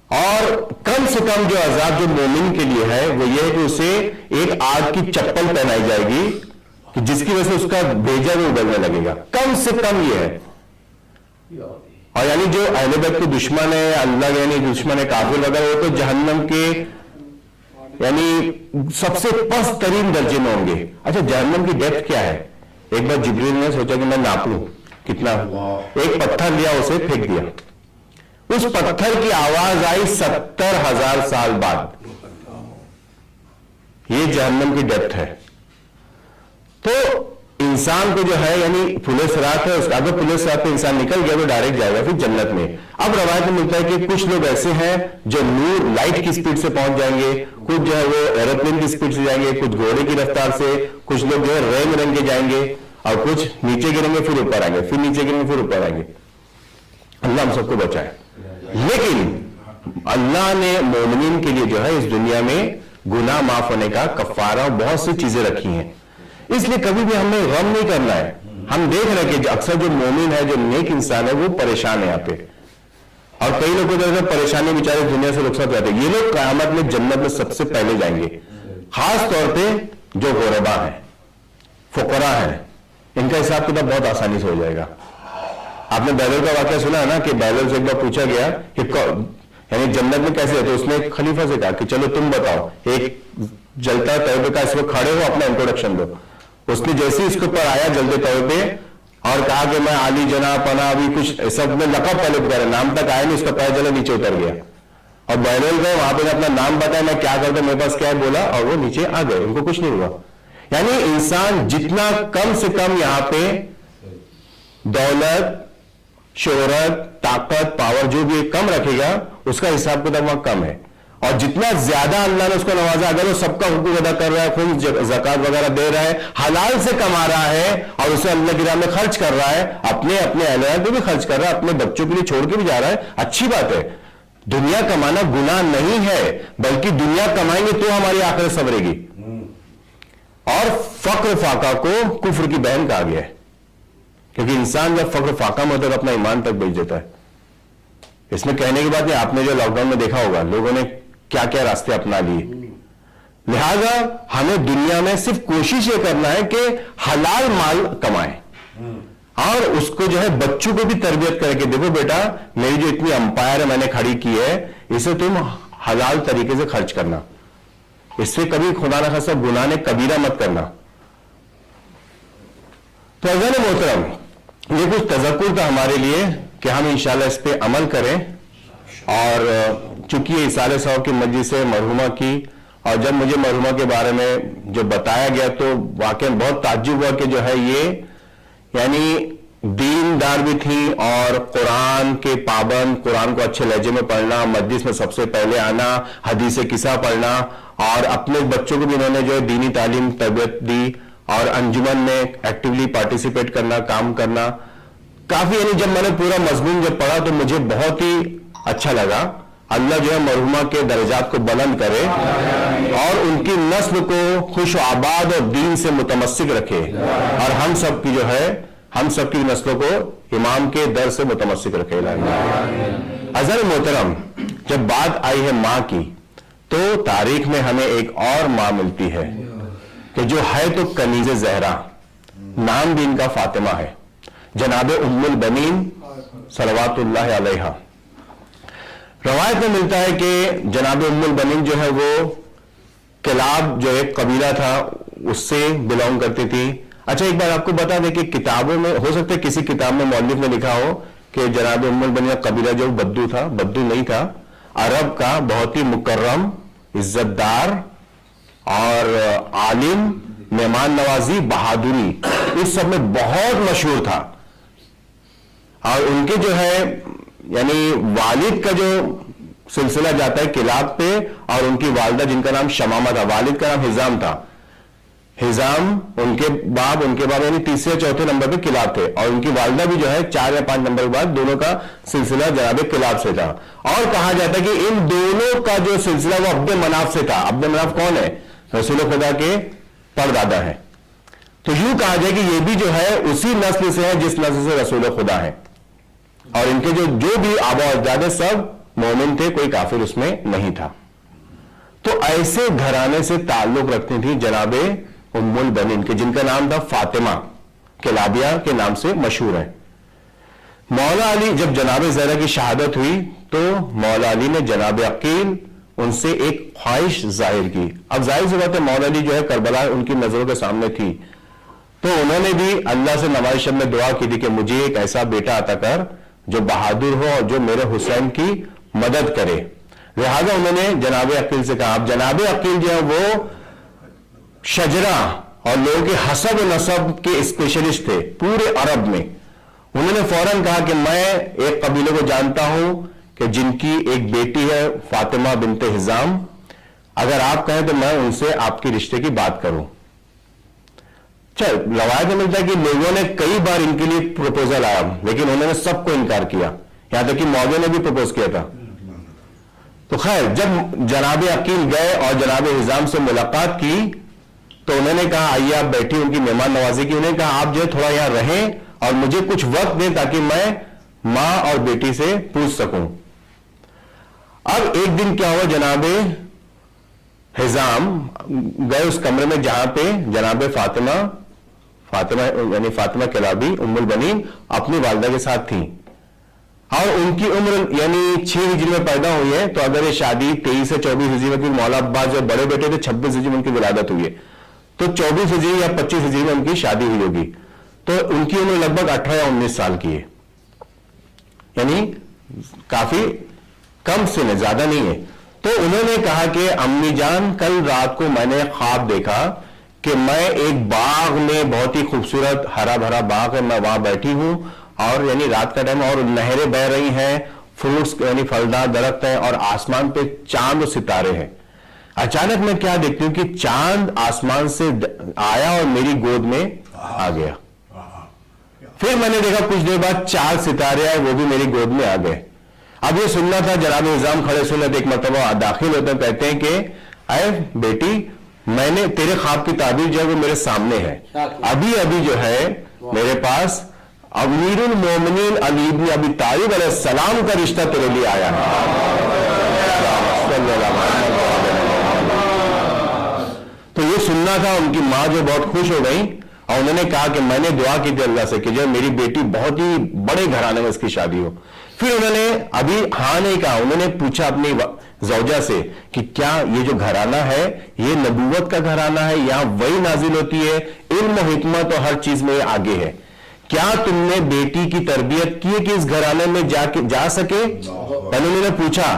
اور کم سے کم جو عذاب جو مومن کے لیے ہے وہ یہ ہے کہ اسے ایک آگ کی چپل پہنائی جائے گی کہ جس کی وجہ سے اس کا بھیجا بھی اگلنے لگے گا. کم سے کم یہ ہے. اور یعنی جو اہل بیت کے دشمن ہے اللہ یعنی دشمن ہے کافر وغیرہ وہ تو جہنم کے یعنی سب سے پست ترین درجے میں ہوں گے. اچھا جہنم کی ڈیپتھ کیا ہے؟ ایک بار جبریل نے سوچا کہ میں ناپ لوں کتنا، ایک پتھر لیا اسے پھینک دیا، اس پتھر کی آواز آئی 70,000 سال بعد. یہ جہنم کی ڈیپتھ ہے. تو انسان کو جو ہے یعنی پھولے صراط ہے، اگر پھولے صراط پہ انسان نکل گیا تو ڈائریکٹ جائے گا پھر جنت میں. اب روایت میں ملتا ہے کہ کچھ لوگ ایسے ہیں جو نور لائٹ کی سپیڈ سے پہنچ جائیں گے، کچھ جو ہے وہ ایروپلین کی سپیڈ سے جائیں گے، کچھ گھوڑے کی رفتار سے، کچھ لوگ جو ہے رینگ رنگ کے جائیں گے، اور کچھ نیچے گریں گے پھر اوپر آئیں گے، پھر نیچے گریں گے پھر اوپر آئیں گے. اللہ ہم سب کو بچائے. لیکن اللہ نے مومنین کے لیے جو ہے اس دنیا میں گناہ معاف ہونے کا کفارہ بہت سی چیزیں رکھی ہیں. اس لیے کبھی بھی ہمیں غم نہیں کرنا ہے. ہم دیکھ رہے ہیں کہ اکثر جو مومن ہے جو نیک انسان ہے وہ پریشان ہے یہاں پہ، اور کئی لوگوں کو پریشانی بیچارے دنیا سے رخصت جاتے ہیں. یہ لوگ قیامت میں جنت میں سب سے پہلے جائیں گے، خاص طور پہ جو غربا ہیں، فقراء ہیں، ان کا حساب کتاب بہت آسانی سے ہو جائے گا. آپ نے بیلول کا واقعہ سنا ہے نا کہ بیلول سے ایک بار پوچھا گیا کہ یعنی جنت میں کیسے ہے، تو اس نے ایک خلیفہ سے کہا کہ چلو تم بتاؤ، ایک جلتا توبے کا اس وقت کھڑے ہو اپنا انٹروڈکشن دو. اس نے جیسے اس کے اوپر آیا جلدے توبے اور کہا کہ میں علی جناب پناہ ابھی کچھ سب میں لقب پہلے پکارا، نام تک آیا نہیں، اس کا پیر جلے نیچے اتر گیا. اور بیلول گئے وہاں پہ اپنا نام بتایا میں کیا کرتا میرے پاس کیا ہے بولا، اور وہ نیچے آ گئے، ان کو کچھ نہیں ہوا. یعنی انسان جتنا کم سے کم یہاں پہ دولت شہرت طاقت پاور جو بھی کم رکھے گا اس کا حساب کتاب وہاں کم ہے. اور جتنا زیادہ اللہ نے اس کو نوازا، اگر وہ سب کا حقوق ادا کر رہا ہے، خود زکات وغیرہ دے رہا ہے، حلال سے کما رہا ہے اور اسے اللہ کی راہ میں خرچ کر رہا ہے، اپنے اہل پہ بھی خرچ کر رہا ہے، اپنے بچوں کے لیے چھوڑ کے بھی جا رہا ہے، اچھی بات ہے. دنیا کمانا گناہ نہیں ہے، بلکہ دنیا کمائیں گے تو ہماری آخرت سنورے گی. اور فقر فاقہ کو کفر کی بہن کہا گیا ہے، کیونکہ انسان جب فقر فاقہ میں ہوتا ہے تو اپنا ایمان تک بیچ دیتا ہے. اس میں کہنے کی بات نہیں، آپ نے جو لاک ڈاؤن میں دیکھا ہوگا لوگوں نے کیا کیا راستے اپنا لیے. لہذا ہمیں دنیا میں صرف کوشش یہ کرنا ہے کہ حلال مال کمائیں اور اس کو جو ہے بچوں کو بھی تربیت کر کے دیکھو بیٹا میری جو اتنی امپائر ہے میں نے کھڑی کی ہے اسے تم حلال طریقے سے خرچ کرنا، اس سے کبھی خدا نہ خاصہ گناہ نے کبیرہ مت کرنا. تو عزیزان محترم یہ کچھ تذکر تھا ہمارے لیے کہ ہم انشاءاللہ اس پہ عمل کریں. اور چونکہ یہ اثار ثواب کی مجلس ہے مرحومہ کی، اور جب مجھے مرحومہ کے بارے میں جو بتایا گیا تو واقعا بہت تعجب ہوا کہ جو ہے یہ یعنی دیندار بھی تھی اور قرآن کے پابند، قرآن کو اچھے لہجے میں پڑھنا، مجلس میں سب سے پہلے آنا، حدیث قصہ پڑھنا، اور اپنے بچوں کو بھی انہوں نے جو ہے دینی تعلیم تربیت دی اور انجمن میں ایکٹیولی پارٹیسپیٹ کرنا، کام کرنا. کافی یعنی جب میں نے پورا مضمون جب پڑھا تو مجھے بہت ہی اچھا لگا. اللہ جو ہے مرحومہ کے درجات کو بلند کرے اور ان کی نسل کو خوش و آباد اور دین سے متمسک رکھے، اور ہم سب کی جو ہے ہم سب کی نسلوں کو امام کے در سے متمسک رکھے. عزیزان محترم جب بات آئی ہے ماں کی تو تاریخ میں ہمیں ایک اور ماں ملتی ہے کہ جو ہے تو کنیز زہرا، نام بھی ان کا فاطمہ ہے، جناب ام البنین صلوات اللہ علیہا. روایت میں ملتا ہے کہ جناب ام البنین جو ہے وہ کلاب جو ایک قبیلہ تھا اس سے بلونگ کرتی تھی. اچھا ایک بار آپ کو بتا دیں کہ کتابوں میں ہو سکتا ہے کسی کتاب میں مؤلف نے لکھا ہو کہ جناب ام البنین قبیلہ جو بدو تھا، بدو نہیں تھا، عرب کا بہت ہی مکرم، عزت دار اور عالم، مہمان نوازی، بہادری، اس سب میں بہت مشہور تھا. اور ان کے جو ہے یعنی والد کا جو سلسلہ جاتا ہے کلاب پہ، اور ان کی والدہ جن کا نام شمامہ تھا، والد کا نام حزام تھا. حزام ان کے باپ یعنی تیسرے چوتھے نمبر پہ کلاب تھے، اور ان کی والدہ بھی جو ہے 4 یا 5 نمبر کے بعد دونوں کا سلسلہ جناب کلاب سے تھا. اور کہا جاتا ہے کہ ان دونوں کا جو سلسلہ وہ عبد مناف سے تھا. عبد مناف کون ہے؟ رسول خدا کے پردادا ہے. تو یوں کہا جائے کہ یہ بھی جو ہے اسی نسل سے ہے جس نسل سے رسول خدا ہے، اور ان کے جو بھی آبا و اجداد سب مومن تھے، کوئی کافر اس میں نہیں تھا. تو ایسے گھرانے سے تعلق رکھتی تھی جناب ام البنین کے، جن کا نام تھا فاطمہ، کلابیہ کے نام سے مشہور ہے. مولا علی جب جناب زہرا کی شہادت ہوئی تو مولا علی نے جناب عقیل ان سے ایک خواہش ظاہر کی. اب ظاہر سی بات ہے مولا علی جو ہے کربلا ان کی نظروں کے سامنے تھی, تو انہوں نے بھی اللہ سے نماز شب میں دعا کی تھی کہ مجھے ایک ایسا بیٹا عطا کر جو بہادر ہو اور جو میرے حسین کی مدد کرے. لہذا انہوں نے جناب عقیل سے کہا. اب جناب عقیل جو ہے وہ شجرہ اور لوگوں کے حسب و نسب کے اسپیشلسٹ تھے پورے عرب میں. انہوں نے فوراً کہا کہ میں ایک قبیلے کو جانتا ہوں کہ جن کی ایک بیٹی ہے فاطمہ بنت حزام, اگر آپ کہیں تو میں ان سے آپ کے رشتے کی بات کروں. چل روایت میں ملتا ہے کہ لوگوں نے کئی بار ان کے لیے پروپوزل آیا لیکن انہوں نے سب کو انکار کیا, یہاں تک کہ معاویہ نے بھی پروپوز کیا تھا. تو خیر جب جناب عقیل گئے اور جناب حزام سے ملاقات کی تو انہوں نے کہا آئیے آپ بیٹھی, ان کی مہمان نوازی کی. انہوں نے کہا آپ جو ہے تھوڑا یہاں رہیں اور مجھے کچھ وقت دیں تاکہ میں ماں اور بیٹی سے پوچھ سکوں. اب ایک دن کیا ہوا, جناب حزام گئے اس کمرے میں جہاں پہ جناب فاطمہ یعنی فاطمہ کلابی ام البنین اپنی والدہ کے ساتھ تھیں, اور ان کی عمر یعنی 6 ہجری میں پیدا ہوئی ہے. تو اگر یہ شادی 23 سے 24 ہجری میں, مولا عباس جو بڑے بیٹے تھے 26 ہجری میں ان کی ولادت ہوئی ہے, تو 24 ہجری یا 25 ہجری میں ان کی شادی ہوئی ہوگی. تو ان کی عمر لگ بھگ 18 یا 19 سال کی ہے, یعنی کافی کم سن ہے, زیادہ نہیں ہے. تو انہوں نے کہا کہ امی جان کل رات کو میں نے خواب دیکھا کہ میں ایک باغ میں, بہت ہی خوبصورت ہرا بھرا باغ ہے, میں وہاں بیٹھی ہوں اور یعنی رات کا ٹائم اور نہریں بہ رہی ہیں, فروٹس یعنی پھلدار درخت ہیں اور آسمان پہ چاند و ستارے ہیں. اچانک میں کیا دیکھتی ہوں کہ چاند آسمان سے آیا اور میری گود میں آ گیا. پھر میں نے دیکھا کچھ دیر بعد 4 ستارے آئے, وہ بھی میری گود میں آ گئے. اب یہ سننا تھا, جناب نظام کھڑے سننے ایک مرتبہ داخل ہوتے ہیں, کہتے ہیں کہ اے بیٹی میں نے تیرے خواب کی تعبیر جو ہے وہ میرے سامنے ہے, ابھی ابھی جو ہے میرے پاس امیر المومنین علی بن ابی طالب علیہ السلام کا رشتہ تیرے لیے آیا ہے. تو یہ سننا تھا. ان کی ماں جو بہت خوش ہو گئی اور انہوں نے کہا کہ میں نے دعا کی تھی اللہ سے کہ جو میری بیٹی بہت ہی بڑے گھرانے میں اس کی شادی ہو. پھر انہوں نے ابھی ہاں نہیں کہا, انہوں نے پوچھا اپنی زوجہ سے کہ کیا یہ جو گھرانہ ہے یہ نبوت کا گھرانہ ہے, یہاں وہی نازل ہوتی ہے, علم و حکمت اور ہر چیز میں یہ آگے ہے, کیا تم نے بیٹی کی تربیت کی کہ اس گھرانے میں جا سکے؟ پہلے انہوں نے پوچھا.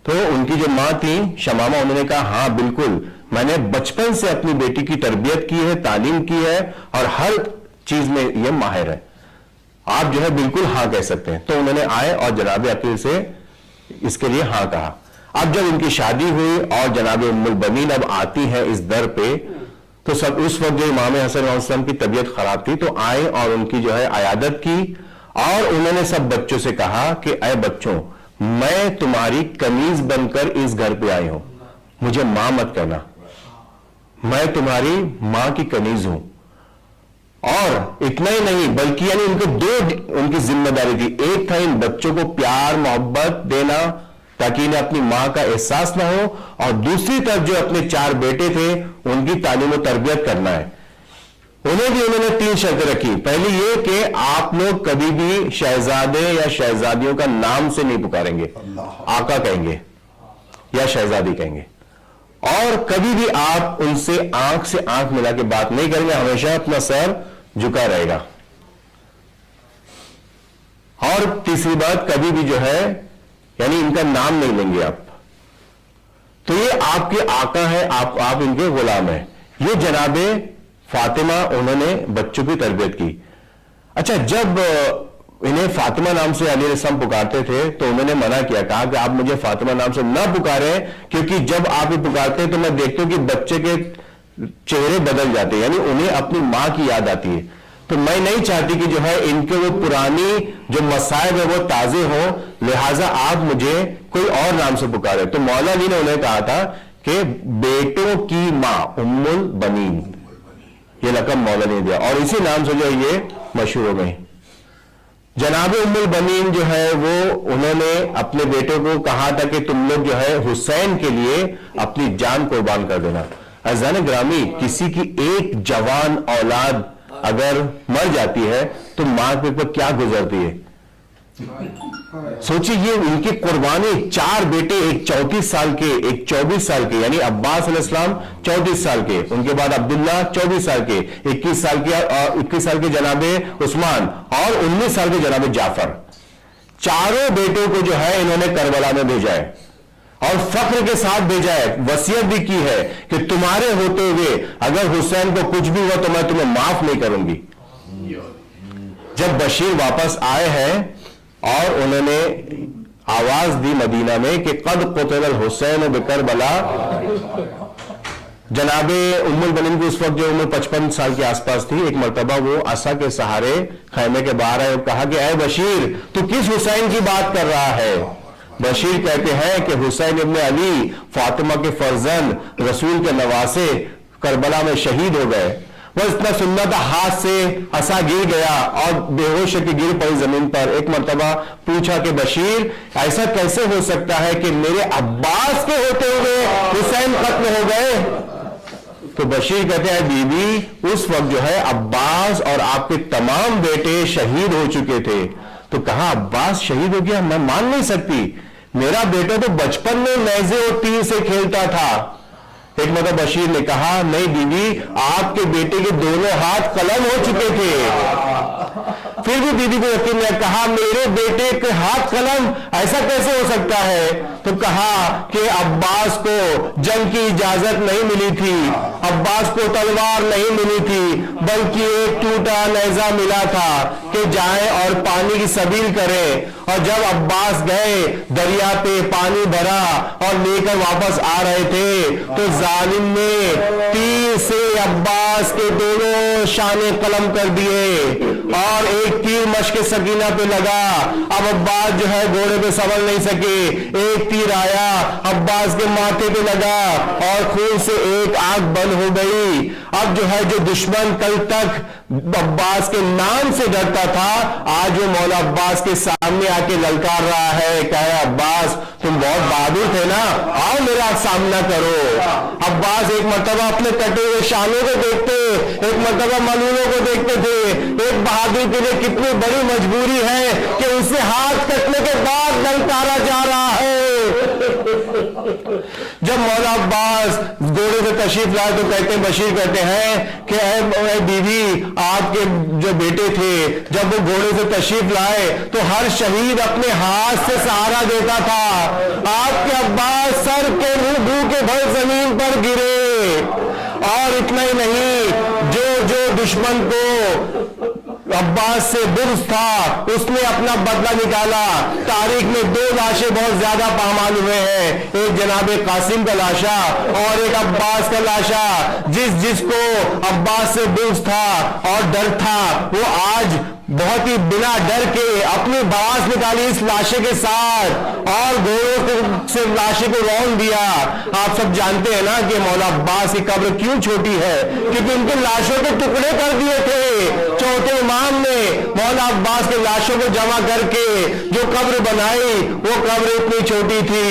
تو ان کی جو ماں تھی شمامہ, انہوں نے کہا ہاں بالکل, میں نے بچپن سے اپنی بیٹی کی تربیت کی ہے, تعلیم کی ہے اور ہر چیز میں یہ ماہر ہے, آپ جو ہے بالکل ہاں کہہ سکتے ہیں. تو انہوں نے آئے اور جناب عقیل سے اس کے لیے ہاں کہا. اب جب ان کی شادی ہوئی اور جناب ام البنین اب آتی ہے اس در پہ, تو سب اس وقت جو امام حسن علیہ السلام کی طبیعت خراب تھی تو آئے اور ان کی جو ہے عیادت کی, اور انہوں نے سب بچوں سے کہا کہ اے بچوں میں تمہاری کنیز بن کر اس گھر پہ آئی ہوں, مجھے ماں مت کہنا, میں تمہاری ماں کی کنیز ہوں. اور اتنا ہی نہیں بلکہ یعنی ان کے ان کی ذمہ داری تھی. ایک تھا ان بچوں کو پیار محبت دینا تاکہ انہیں اپنی ماں کا احساس نہ ہو, اور دوسری طرف جو اپنے 4 بیٹے تھے ان کی تعلیم و تربیت کرنا ہے. انہوں نے 3 شرطیں رکھی. پہلی یہ کہ آپ لوگ کبھی بھی شہزادے یا شہزادیوں کا نام سے نہیں پکاریں گے, آقا کہیں گے یا شہزادی کہیں گے, اور کبھی بھی آپ ان سے آنکھ ملا کے بات نہیں کریں گے, ہمیشہ اپنا سر جھکا رہے گا. اور تیسری بات کبھی بھی جو ہے یعنی ان کا نام نہیں لیں گے آپ. تو یہ آپ کے آقا ہے, آپ ان کے غلام ہیں. یہ جناب فاطمہ انہوں نے بچوں کی تربیت کی. اچھا جب انہیں فاطمہ نام سے علیہ السلام پکارتے تھے تو انہوں نے منع کیا, کہا کہ آپ مجھے فاطمہ نام سے نہ پکاریں, کیونکہ جب آپ یہ پکارتے ہیں تو میں دیکھتا ہوں کہ بچے کے چہرے بدل جاتے ہیں, یعنی انہیں اپنی ماں کی یاد آتی ہے. تو میں نہیں چاہتی کہ جو ہے ان کے وہ پرانی جو مصائب ہے وہ تازے ہوں, لہٰذا آپ مجھے کوئی اور نام سے پکارے. تو مولا علی نے انہیں کہا تھا کہ بیٹوں کی ماں ام البنین, یہ لقب مولا علی نے دیا, اور اسی نام سے جو یہ مشہور ہو گئی. جناب ام البنین جو ہے وہ انہوں نے اپنے بیٹوں کو کہا تھا کہ تم لوگ جو ہے حسین کے لیے اپنی جان قربان کر دینا. عزیزان گرامی, کسی کی ایک جوان اولاد اگر مر جاتی ہے تو ماں کے اوپر کیا گزرتی ہے, سوچئے یہ ان کی قربانی، 4 بیٹے، ایک 34 سال کے، ایک 24 سال کے، یعنی عباس علیہ السلام 34 سال کے، ان کے بعد عبداللہ 24 سال کے، 21 سال کے جناب عثمان اور 19 سال کے جناب جعفر، چاروں بیٹوں کو جو ہے انہوں نے کربلا میں بھیجا ہے اور فخر کے ساتھ بھیجا ہے، وصیت بھی کی ہے کہ تمہارے ہوتے ہوئے اگر حسین کو کچھ بھی ہوا تو میں تمہیں معاف نہیں کروں گی۔ جب بشیر واپس آئے ہیں اور انہوں نے آواز دی مدینہ میں کہ قد قتل الحسین بکربلا، جناب ام البنین کو اس وقت جو عمر 55 سال کے آس پاس تھی، ایک مرتبہ وہ عصا کے سہارے خیمے کے باہر آئے اور کہا کہ اے بشیر تو کس حسین کی بات کر رہا ہے؟ بشیر کہتے ہیں کہ حسین ابن علی، فاطمہ کے فرزند، رسول کے نواسے کربلا میں شہید ہو گئے۔ وہ اتنا سننا تھا، ہاتھ سے عصا گر گیا اور بے ہوش کے گر پڑی زمین پر۔ ایک مرتبہ پوچھا کہ بشیر ایسا کیسے ہو سکتا ہے کہ میرے عباس کے ہوتے ہوئے حسین قتل ہو گئے؟ تو بشیر کہتے ہیں بی بی اس وقت جو ہے عباس اور آپ کے تمام بیٹے شہید ہو چکے تھے۔ تو کہا عباس شہید ہو گیا؟ میں مان نہیں سکتی، میرا بیٹا تو بچپن میں نیزے اور تیر سے کھیلتا تھا۔ ایک مرتبہ بشیر نے کہا نہیں بی بی آپ کے بیٹے کے دونوں ہاتھ قلم ہو چکے تھے۔ پھر بھی بیوی کو یقین نہیں، کہا میرے بیٹے کے ہاتھ قلم ایسا کیسے ہو سکتا ہے؟ تو کہا کہ عباس کو جنگ کی اجازت نہیں ملی تھی، عباس کو تلوار نہیں ملی تھی، بلکہ ایک ٹوٹا نیزہ ملا تھا کہ جائیں اور پانی کی سبیل کریں۔ اور جب عباس گئے دریا پہ پانی بھرا اور لے کر واپس آ رہے تھے تو ظالم نے تیر سے عباس کے دونوں شانے قلم کر دیے اور ایک تیر مشق سکینہ پہ لگا۔ اب عباس جو ہے گھوڑے پہ سنبھل نہیں سکے، ایک تیر آیا عباس کے ماتھے پہ لگا اور خون سے ایک آنکھ بند ہو گئی۔ اب جو ہے جو دشمن کل تک عباس کے نام سے ڈرتا تھا، آج وہ مولا عباس کے سامنے آ کے للکار رہا ہے، کہے عباس تم بہت بہادر تھے نا، آؤ میرا سامنا کرو۔ عباس ایک مرتبہ اپنے کٹے ہوئے شانوں کو دیکھتے، ایک مرتبہ ملولوں کو دیکھتے تھے۔ ایک بہادر کے لیے کتنی بڑی مجبوری ہے کہ اسے ہاتھ کٹنے کے بعد للکارا جا رہا ہے۔ جب مولا عباس گھوڑے سے تشریف لائے تو کہتے ہیں بشیر کہتے ہیں کہ اے بیوی آپ کے جو بیٹے تھے جب وہ گھوڑے سے تشریف لائے تو ہر شہید اپنے ہاتھ سے سہارا دیتا تھا، آپ کے عباس سر کے منہ کے بھر زمین پر گرے۔ اور اتنا ہی نہیں، جو دشمن کو عباس سے بغض تھا اس نے اپنا بدلہ نکالا۔ تاریخ میں 2 لاشیں بہت زیادہ پامال ہوئے ہیں، ایک جناب قاسم کا لاشا اور ایک عباس کا لاشا۔ جس کو عباس سے بغض تھا اور ڈر تھا وہ آج بہت ہی بنا ڈر کے اپنی باس نکالی اس لاشے کے ساتھ اور گھوڑوں سے لاشے کو رون دیا۔ آپ سب جانتے ہیں نا کہ مولا عباس کی قبر کیوں چھوٹی ہے، کیونکہ ان کے لاشوں کے ٹکڑے کر دیے تھے۔ چوتھے امام نے مولا عباس کے لاشوں کو جمع کر کے جو قبر بنائی وہ قبر اتنی چھوٹی تھی۔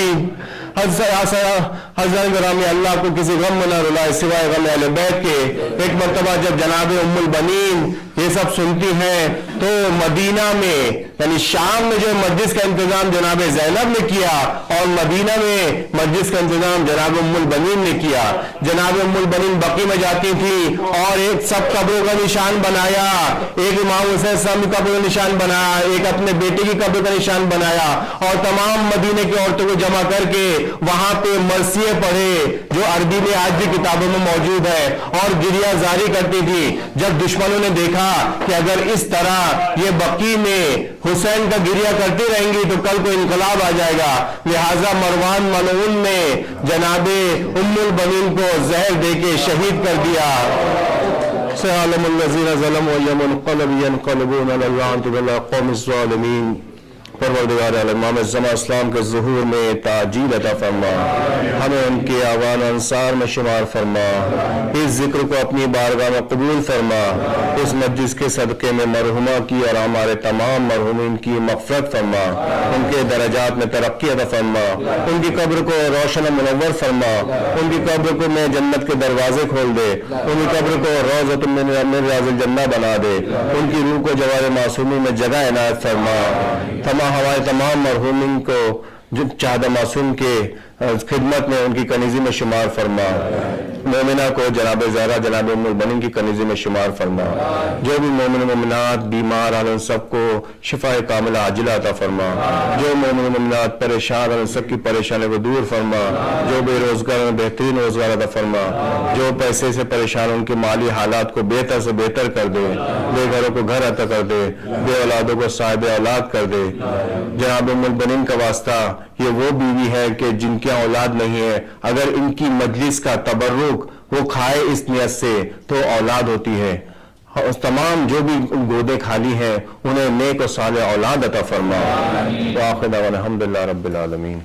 حضرت گرامی اللہ کو کسی غم میں نہ رلائے سوائے غم اہل بیت کے۔ ایک مرتبہ جب جناب ام البنین یہ سب سنتی ہیں تو مدینہ میں یعنی شام میں جو مجلس کا انتظام جناب زینب نے کیا اور مدینہ میں مجلس کا انتظام جناب ام البنین نے کیا۔ جناب ام البنین بقی میں جاتی تھی اور ایک سب قبروں کا نشان بنایا، ایک امام حسین صاحب کی قبر کا نشان بنایا، ایک اپنے بیٹے کی قبر کا نشان بنایا اور تمام مدینے کی عورتوں کو جمع کر کے وہاں پہ مرثیے پڑھے جو عربی میں آج بھی کتابوں میں موجود ہے اور گریہ زاری کرتی تھی۔ جب دشمنوں نے دیکھا کہ اگر اس طرح یہ بقی میں حسین کا گریہ کرتی رہیں گی تو کل کو انقلاب آ جائے گا، لہذا مروان ملعون نے جناب ام البنین کو زہر دے کے شہید کر دیا۔ سيعلم الذين ظلموا أي منقلب ينقلبون على القوم الظالمين پروردگار عالم امام زمان اسلام کے ظہور میں تعجیل عطا فرما، ہمیں ان کے اعوان انصار میں شمار فرما، اس ذکر کو اپنی بارگاہ میں قبول فرما، اس مجلس کے صدقے میں مرحومہ کی اور ہمارے تمام مرحومین کی مغفرت فرما، ان کے درجات میں ترقی عطا فرما، ان کی قبر کو روشن و منور فرما، ان کی قبر کو میں جنت کے دروازے کھول دے، ان کی قبر کو روضۃ من ریاض الجنہ بنا دے، ان کی روح کو جوار معصومی میں جگہ عنایت فرما، ہمارے تمام مرحومین کو جو چاہد معصوم کے خدمت میں ان کی کنیزی میں شمار فرما، مومنہ کو جناب زہرا جناب ام البنین کی کنیزی میں شمار فرما، جو بھی مومن مومنات بیمار ہیں ان سب کو شفا کاملہ عاجلہ عطا فرما، جو مومن مومنات پریشان ہیں ان سب کی پریشانی کو دور فرما، جو بے روزگار ہیں بہترین روزگار عطا فرما، جو پیسے سے پریشان ان کے مالی حالات کو بہتر سے بہتر کر دے، بے گھروں کو گھر عطا کر دے، بے اولادوں کو صاحب اولاد کر دے، جناب ام البنین کا واسطہ یہ وہ بیوی ہے کہ جن کے اولاد نہیں ہے، اگر ان کی مجلس کا تبرک وہ کھائے اس نیت سے تو اولاد ہوتی ہے، تمام جو بھی گودے خالی ہیں انہیں نیک و صالح اولاد عطا فرما، وآخر دعوانا الحمدللہ رب العالمین۔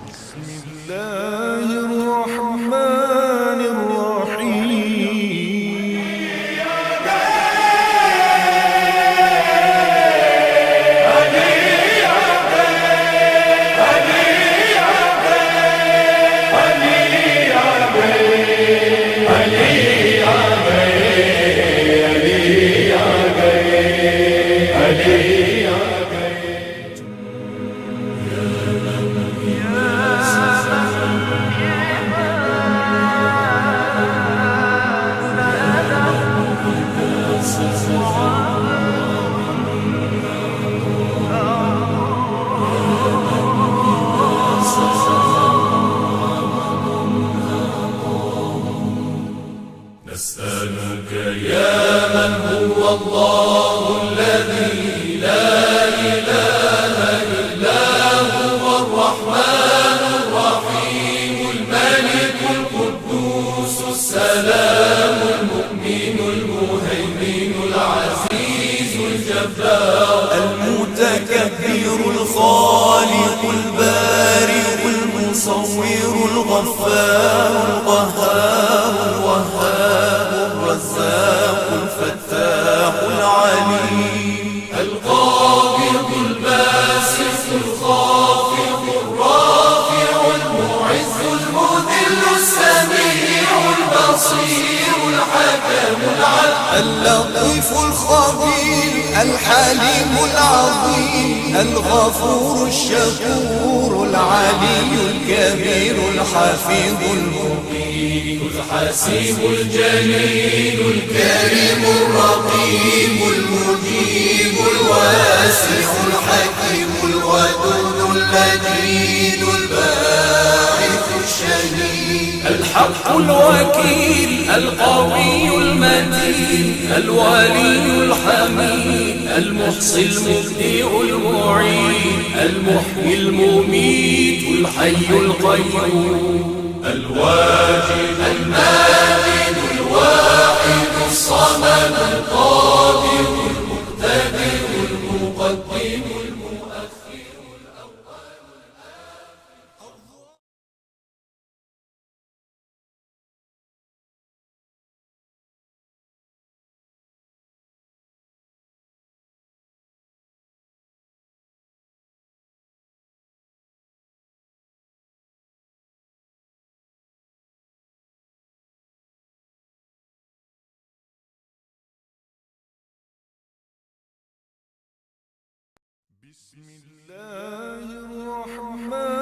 بسم الله الرحمن الرحيم نسألك يا من هو الله الذي لا إله إلا هو الرحمن الرحيم الملك القدوس السلام المؤمن المهيمن العزيز الجبار المتكبر الخالق البارئ المصور الغفار القهار الوهاب الرزاق الفتاح العليم القابض الباسط الخافض الرافع المعز المذل السميع البصير الحكم العدل اللطيف الخبير الحليم العظيم الغفور الشكور العلي الكبير الحفيظ المقيم الحسيب الجليل الكريم الرقيب المجيب الواسع الحكيم الودود اللذيذ الباعث الشهيد الحق الوكيل القوي المتين الولي الحميد المحصي المبدئ المعين المحيي المميت الحي القيوم الواجد الماجد الواحد الصمد القادر المقتدر المقدم المؤخر بسم الله الرحمن